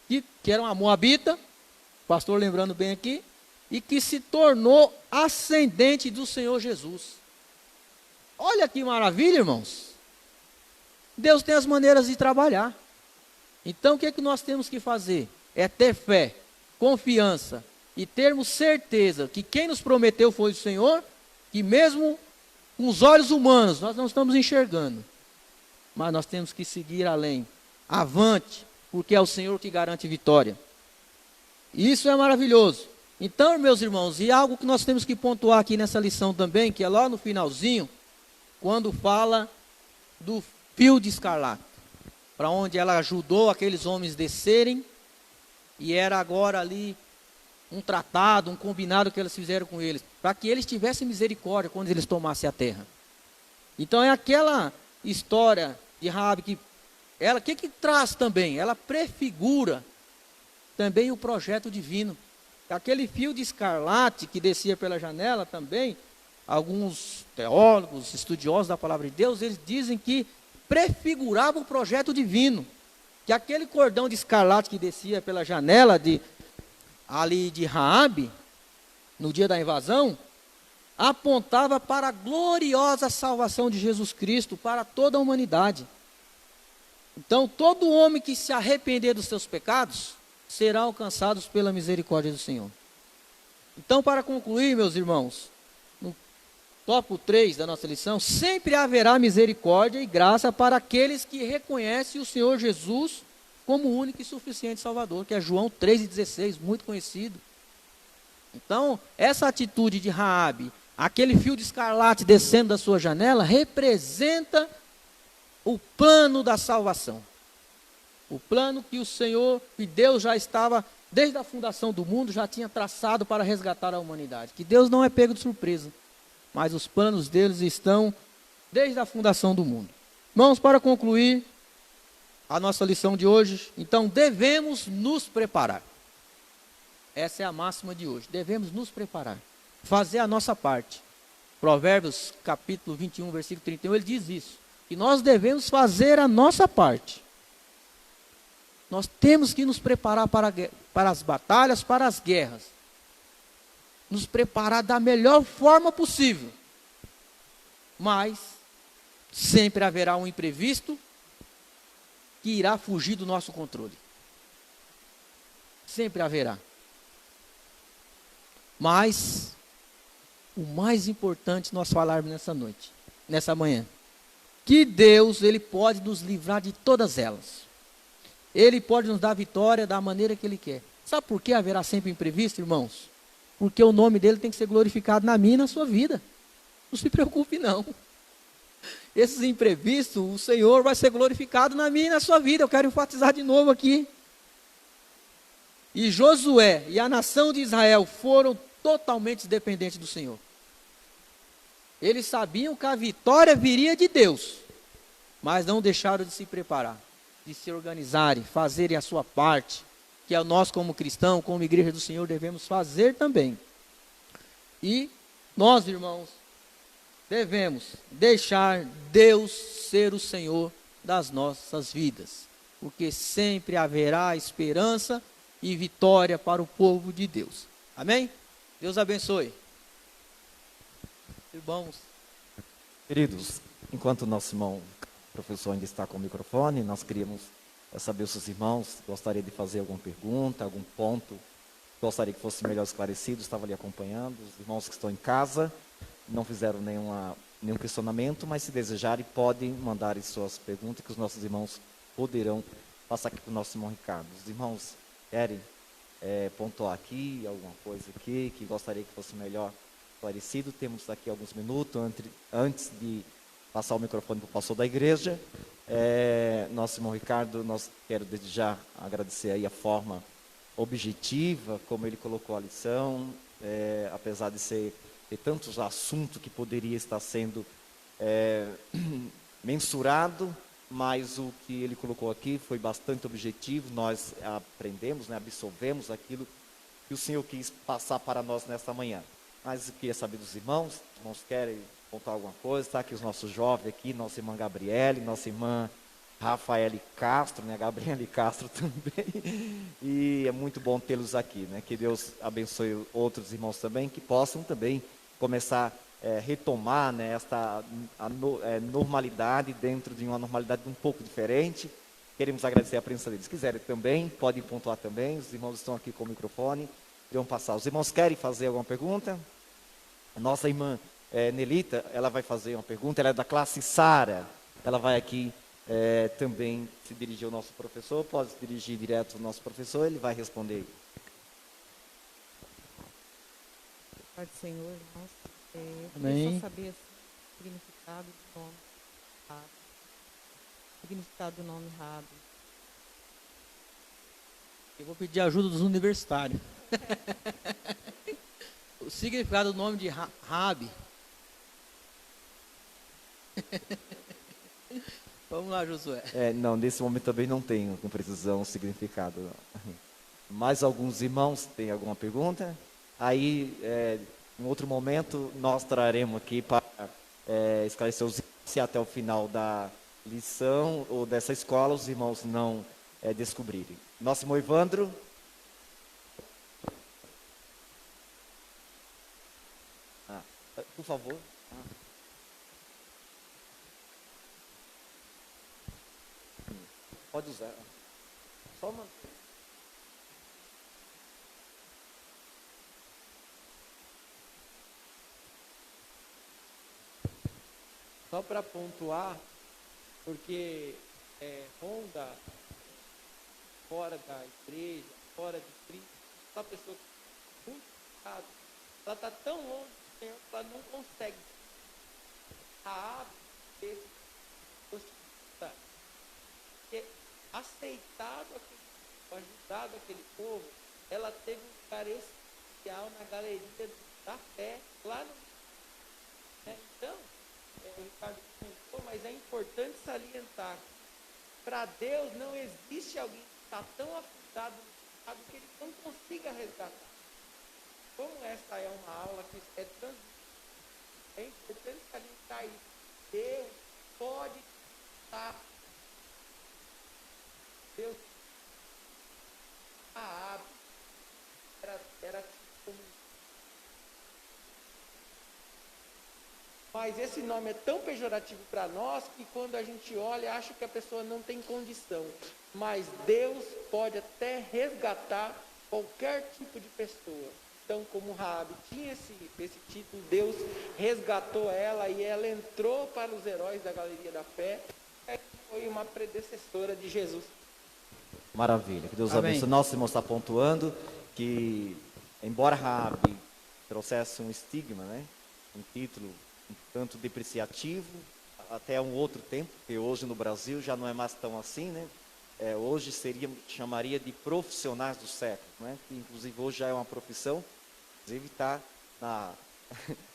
que era uma moabita, pastor lembrando bem aqui, e que se tornou ascendente do Senhor Jesus. Olha que maravilha, irmãos. Deus tem as maneiras de trabalhar. Então o que é que nós temos que fazer? É ter fé, confiança e termos certeza que quem nos prometeu foi o Senhor, que mesmo com os olhos humanos nós não estamos enxergando, mas nós temos que seguir além, avante, porque é o Senhor que garante vitória. Isso é maravilhoso. Então, meus irmãos, e algo que nós temos que pontuar aqui nessa lição também, que é lá no finalzinho, quando fala do fio de escarlate, para onde ela ajudou aqueles homens descerem, e era agora ali um tratado, um combinado que eles fizeram com eles, para que eles tivessem misericórdia quando eles tomassem a terra. Então é aquela história de Raabe que ela, o que traz também? Ela prefigura também o projeto divino. Aquele fio de escarlate que descia pela janela também, alguns teólogos, estudiosos da palavra de Deus, eles dizem que prefigurava o projeto divino. Que aquele cordão de escarlate que descia pela janela ali de Raabe, no dia da invasão, apontava para a gloriosa salvação de Jesus Cristo para toda a humanidade. Então, todo homem que se arrepender dos seus pecados, será alcançado pela misericórdia do Senhor. Então, para concluir, meus irmãos, no tópico 3 da nossa lição, sempre haverá misericórdia e graça para aqueles que reconhecem o Senhor Jesus como o único e suficiente Salvador, que é João 3,16, muito conhecido. Então, essa atitude de Raabe, aquele fio de escarlate descendo da sua janela, representa o plano da salvação. O plano que o Senhor, que Deus já estava, desde a fundação do mundo, já tinha traçado para resgatar a humanidade. Que Deus não é pego de surpresa, mas os planos deles estão desde a fundação do mundo. Irmãos, para concluir a nossa lição de hoje, então devemos nos preparar. Essa é a máxima de hoje. Devemos nos preparar, fazer a nossa parte. Provérbios capítulo 21, versículo 31, ele diz isso, que nós devemos fazer a nossa parte. Nós temos que nos preparar para as batalhas, para as guerras. Nos preparar da melhor forma possível. Mas sempre haverá um imprevisto que irá fugir do nosso controle. Sempre haverá. Mas o mais importante nós falarmos nessa manhã, que Deus, Ele pode nos livrar de todas elas. Ele pode nos dar vitória da maneira que Ele quer. Sabe por que haverá sempre imprevisto, irmãos? Porque o nome dEle tem que ser glorificado na minha e na sua vida. Não se preocupe, não. Esses imprevistos, o Senhor vai ser glorificado na minha e na sua vida. Eu quero enfatizar de novo aqui. E Josué e a nação de Israel foram totalmente dependentes do Senhor. Eles sabiam que a vitória viria de Deus, mas não deixaram de se preparar, de se organizarem, fazerem a sua parte, que é nós como cristão, como igreja do Senhor, devemos fazer também. E nós, irmãos, devemos deixar Deus ser o Senhor das nossas vidas, porque sempre haverá esperança e vitória para o povo de Deus. Amém? Deus abençoe. Irmãos. Queridos, enquanto o nosso irmão professor ainda está com o microfone, nós queríamos saber se os irmãos gostariam de fazer alguma pergunta, algum ponto, gostaria que fosse melhor esclarecido, estava ali acompanhando, os irmãos que estão em casa, não fizeram nenhum questionamento, mas se desejarem, podem mandar suas perguntas, que os nossos irmãos poderão passar aqui para o nosso irmão Ricardo. Os irmãos querem pontuar aqui, alguma coisa aqui, que gostaria que fosse melhor esclarecido. Temos aqui alguns minutos antes de passar o microfone para o pastor da igreja. Nosso irmão Ricardo, nós quero desde já agradecer aí a forma objetiva, como ele colocou a lição, apesar de ter tantos assuntos que poderia estar sendo mensurado, mas o que ele colocou aqui foi bastante objetivo. Nós aprendemos, absorvemos aquilo que o Senhor quis passar para nós nesta manhã. Mas eu queria saber dos irmãos, querem contar alguma coisa? Está aqui os nossos jovens aqui, nossa irmã Gabriele, nossa irmã Rafael Castro, né, Gabriele Castro também, e é muito bom tê-los aqui, né, que Deus abençoe outros irmãos também, que possam também começar a retomar, né, normalidade dentro de uma normalidade um pouco diferente. Queremos agradecer a presença deles. Se quiserem também, podem pontuar também, os irmãos estão aqui com o microfone, vão passar. Os irmãos querem fazer alguma pergunta? A nossa irmã Nelita, ela vai fazer uma pergunta, ela é da classe Sara, ela vai aqui também se dirigir ao nosso professor, pode se dirigir direto ao nosso professor, ele vai responder. Pai do Senhor, irmãos, eu Amém. queria só saber assim, o significado do nome Rabi. O significado do nome Rabi. Eu vou pedir a ajuda dos universitários. O significado do nome de Rabi. Vamos lá, Josué. Não, nesse momento também não tenho com precisão o significado. Não. Mais alguns irmãos têm alguma pergunta? Aí, em outro momento, nós traremos aqui para esclarecer se até o final da lição ou dessa escola os irmãos não descobrirem. Nosso irmão Evandro. Por favor. Pode usar. Só uma. Só para pontuar, porque Honda, fora da igreja, fora de Cristo, essa pessoa que é muito pecado, ela está tão longe do Senhor que ela não consegue. A esse prostituta, porque aceitado aquele, ajudado aquele povo, ela teve um lugar especial na galeria da fé, lá no. Então, o Ricardo comentou, mas é importante salientar: para Deus não existe alguém que está tão afundado no pecado que ele não consiga resgatar. Como essa é uma aula que é transmitida, é importante salientar isso. Deus pode estar. Deus, a ave era como. Mas esse nome é tão pejorativo para nós que quando a gente olha, acha que a pessoa não tem condição. Mas Deus pode até resgatar qualquer tipo de pessoa. Então, como Raabe tinha esse título, Deus resgatou ela e ela entrou para os heróis da galeria da fé. Foi uma predecessora de Jesus. Maravilha, que Deus Amém. abençoe. Nosso irmão está pontuando que, embora Raabe trouxesse um estigma, né, um título um tanto depreciativo, até um outro tempo, porque hoje no Brasil já não é mais tão assim, né? Hoje chamaria de profissionais do século, né? Que inclusive hoje já é uma profissão, inclusive está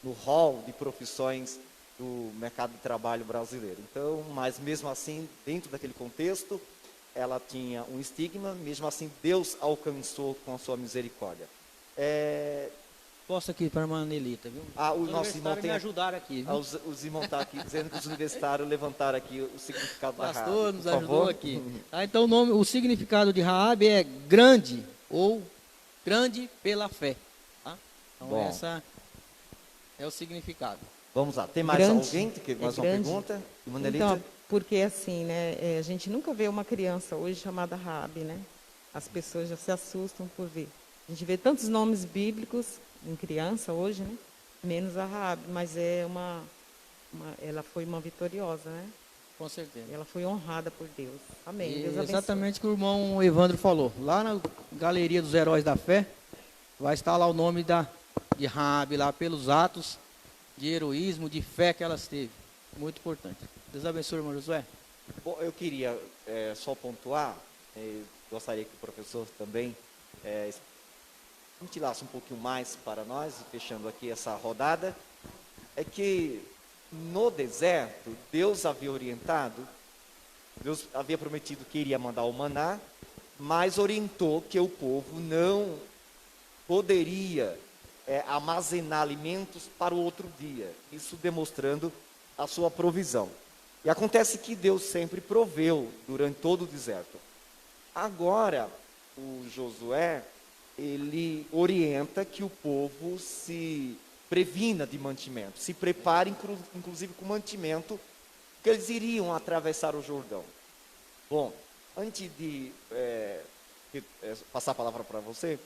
no hall de profissões do mercado de trabalho brasileiro. Então, mas mesmo assim, dentro daquele contexto, ela tinha um estigma, mesmo assim Deus alcançou com a sua misericórdia. Posso aqui para a irmã Nelita, viu? O nosso irmão tem me ajudaram aqui, viu? os irmãos estão aqui dizendo que os universitários levantaram aqui o significado O da pastor Raabe. nos Por ajudou favor. aqui. Tá, então o significado de Raabe é grande ou grande pela fé. Tá? Então Bom. essa é o significado. Vamos lá, tem mais Grande. alguém que quer mais uma Grande. pergunta? Manelita? Então, porque assim, né, a gente nunca vê uma criança hoje chamada Raabe, né? As pessoas já se assustam por ver. A gente vê tantos nomes bíblicos em criança hoje, né? Menos a Raabe, mas ela foi uma vitoriosa, né? Com certeza. Ela foi honrada por Deus. Amém. E Deus abençoe. exatamente o que o irmão Evandro falou. Lá na Galeria dos Heróis da Fé, vai estar lá o nome de Raabe, lá pelos atos de heroísmo, de fé que ela teve. Muito importante. Deus abençoe, irmão Josué. Bom, eu queria só pontuar, gostaria que o professor também ventilasse um pouquinho mais para nós, fechando aqui essa rodada, é que no deserto, Deus havia orientado, Deus havia prometido que iria mandar o maná, mas orientou que o povo não poderia armazenar alimentos para o outro dia, isso demonstrando a sua provisão. E acontece que Deus sempre proveu durante todo o deserto. Agora, o Josué, ele orienta que o povo se previna de mantimento, se prepare, inclusive com mantimento, que eles iriam atravessar o Jordão. Bom, antes de passar a palavra para você,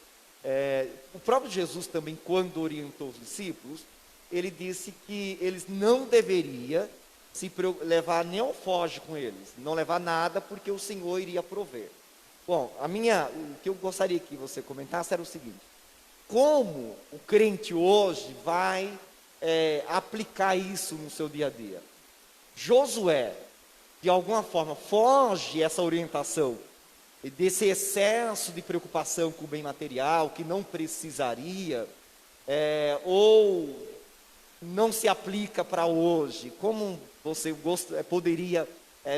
o próprio Jesus também, quando orientou os discípulos, ele disse que eles não deveriam levar nem alforje com eles, não levar nada, porque o Senhor iria prover. Bom, o que eu gostaria que você comentasse era o seguinte: como o crente hoje vai aplicar isso no seu dia a dia? Josué, de alguma forma, foge essa orientação e desse excesso de preocupação com o bem material, que não precisaria, ou não se aplica para hoje? Como você poderia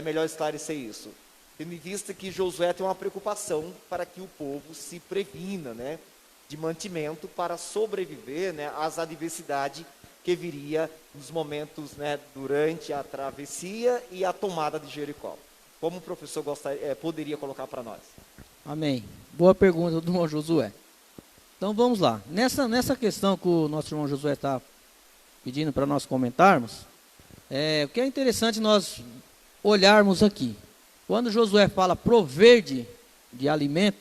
melhor esclarecer isso? Tendo em vista que Josué tem uma preocupação para que o povo se previna, né, de mantimento para sobreviver, né, às adversidades que viria nos momentos, né, durante a travessia e a tomada de Jericó. Como o professor poderia colocar para nós? Amém. Boa pergunta do irmão Josué. Então vamos lá. Nessa questão que o nosso irmão Josué está pedindo para nós comentarmos, o que é interessante nós olharmos aqui. Quando Josué fala prover de alimento,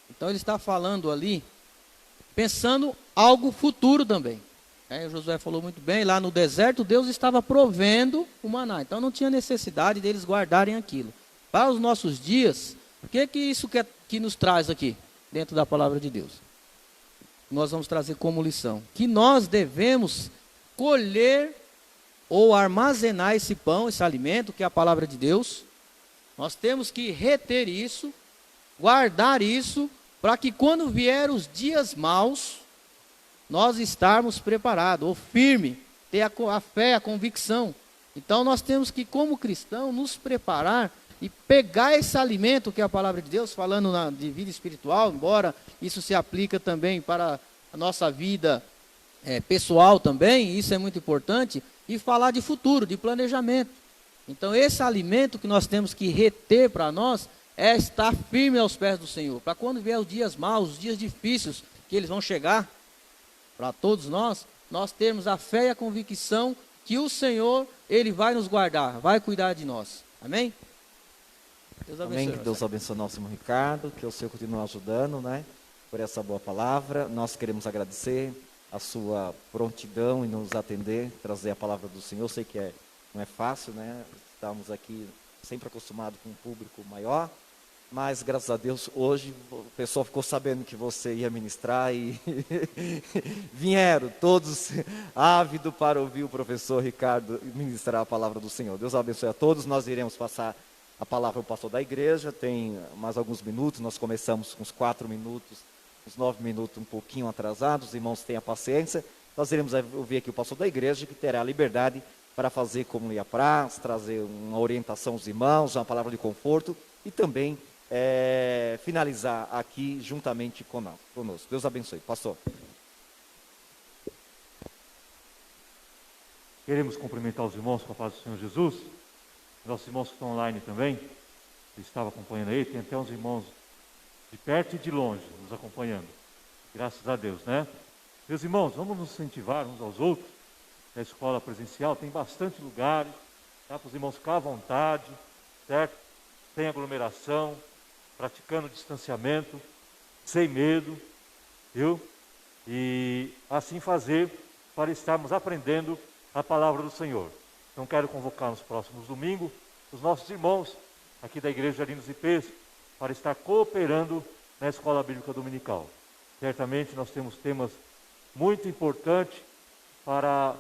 então ele está falando ali, pensando algo futuro também. O Josué falou muito bem, lá no deserto Deus estava provendo o maná, então não tinha necessidade deles guardarem aquilo. Para os nossos dias, o que isso que nos traz aqui, dentro da palavra de Deus? Nós vamos trazer como lição, que nós devemos colher ou armazenar esse pão, esse alimento, que é a palavra de Deus. Nós temos que reter isso, guardar isso, para que quando vier os dias maus, nós estarmos preparados, ou firme, ter a fé, a convicção. Então nós temos que, como cristão, nos preparar e pegar esse alimento, que é a palavra de Deus, falando de vida espiritual, embora isso se aplica também para a nossa vida pessoal também, isso é muito importante, e falar de futuro, de planejamento. Então esse alimento que nós temos que reter para nós é estar firme aos pés do Senhor, para quando vier os dias maus, os dias difíceis, que eles vão chegar para todos nós termos a fé e a convicção que o Senhor, Ele vai nos guardar, vai cuidar de nós. Amém? Deus abençoe. Amém. Que Deus abençoe o nosso irmão Ricardo, que o Senhor continue ajudando, né, por essa boa palavra. Nós queremos agradecer a sua prontidão em nos atender, trazer a palavra do Senhor. Eu sei que não é fácil, né? Estamos aqui sempre acostumados com um público maior, mas graças a Deus hoje o pessoal ficou sabendo que você ia ministrar e vieram todos ávidos para ouvir o professor Ricardo ministrar a palavra do Senhor. Deus abençoe a todos. Nós iremos passar a palavra ao pastor da igreja, tem mais alguns minutos, nós começamos com uns 4 minutos, uns 9 minutos um pouquinho atrasados, os irmãos tenham paciência. Nós iremos ouvir aqui o pastor da igreja, que terá a liberdade para fazer como lhe apraz, trazer uma orientação aos irmãos, uma palavra de conforto e também finalizar aqui juntamente conosco. Deus abençoe. Pastor. Queremos cumprimentar os irmãos com a paz do Senhor Jesus. Nossos irmãos que estão online também, que estavam acompanhando aí, tem até uns irmãos de perto e de longe nos acompanhando. Graças a Deus, né? Meus irmãos, vamos nos incentivar uns aos outros. Na escola presencial tem bastante lugares, dá para os irmãos ficar à vontade, certo? Sem aglomeração, praticando distanciamento, sem medo, viu? E assim fazer para estarmos aprendendo a palavra do Senhor. Então quero convocar nos próximos domingos os nossos irmãos aqui da Igreja Jardim dos Ipês para estar cooperando na Escola Bíblica Dominical. Certamente nós temos temas muito importantes para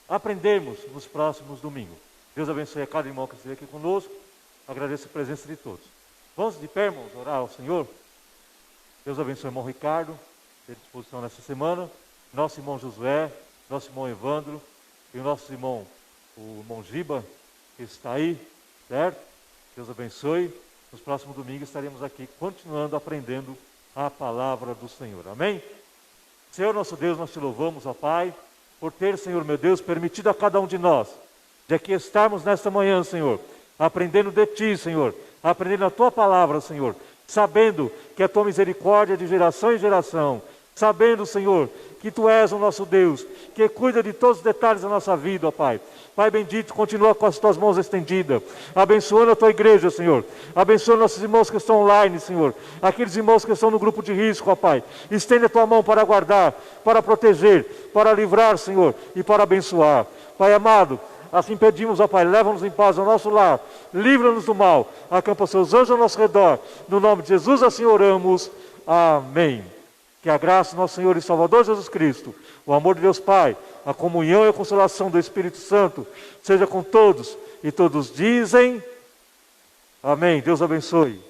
aprendermos nos próximos domingos. Deus abençoe a cada irmão que estiver aqui conosco. Agradeço a presença de todos. Vamos de pé, irmãos, orar ao Senhor. Deus abençoe o irmão Ricardo, ter disposição nessa semana. Nosso irmão Josué, nosso irmão Evandro e o nosso irmão, o irmão Giba, que está aí, certo? Deus abençoe. Nos próximos domingos estaremos aqui continuando aprendendo a palavra do Senhor. Amém? Senhor nosso Deus, nós te louvamos, ó Pai, por ter, Senhor meu Deus, permitido a cada um de nós de aqui estarmos nesta manhã, Senhor, aprendendo de Ti, Senhor, aprendendo a Tua palavra, Senhor, sabendo que a Tua misericórdia é de geração em geração, sabendo, Senhor, que Tu és o nosso Deus, que cuida de todos os detalhes da nossa vida, ó Pai. Pai bendito, continua com as Tuas mãos estendidas, abençoando a Tua igreja, Senhor, abençoando nossos irmãos que estão online, Senhor, aqueles irmãos que estão no grupo de risco, ó Pai. Estende a Tua mão para guardar, para proteger, para livrar, Senhor, e para abençoar. Pai amado, assim pedimos, ó Pai, leva-nos em paz ao nosso lar, livra-nos do mal, acampa os Seus anjos ao nosso redor, no nome de Jesus assim oramos, amém. Que a graça do nosso Senhor e Salvador Jesus Cristo, o amor de Deus Pai, a comunhão e a consolação do Espírito Santo, seja com todos, e todos dizem, amém. Deus abençoe.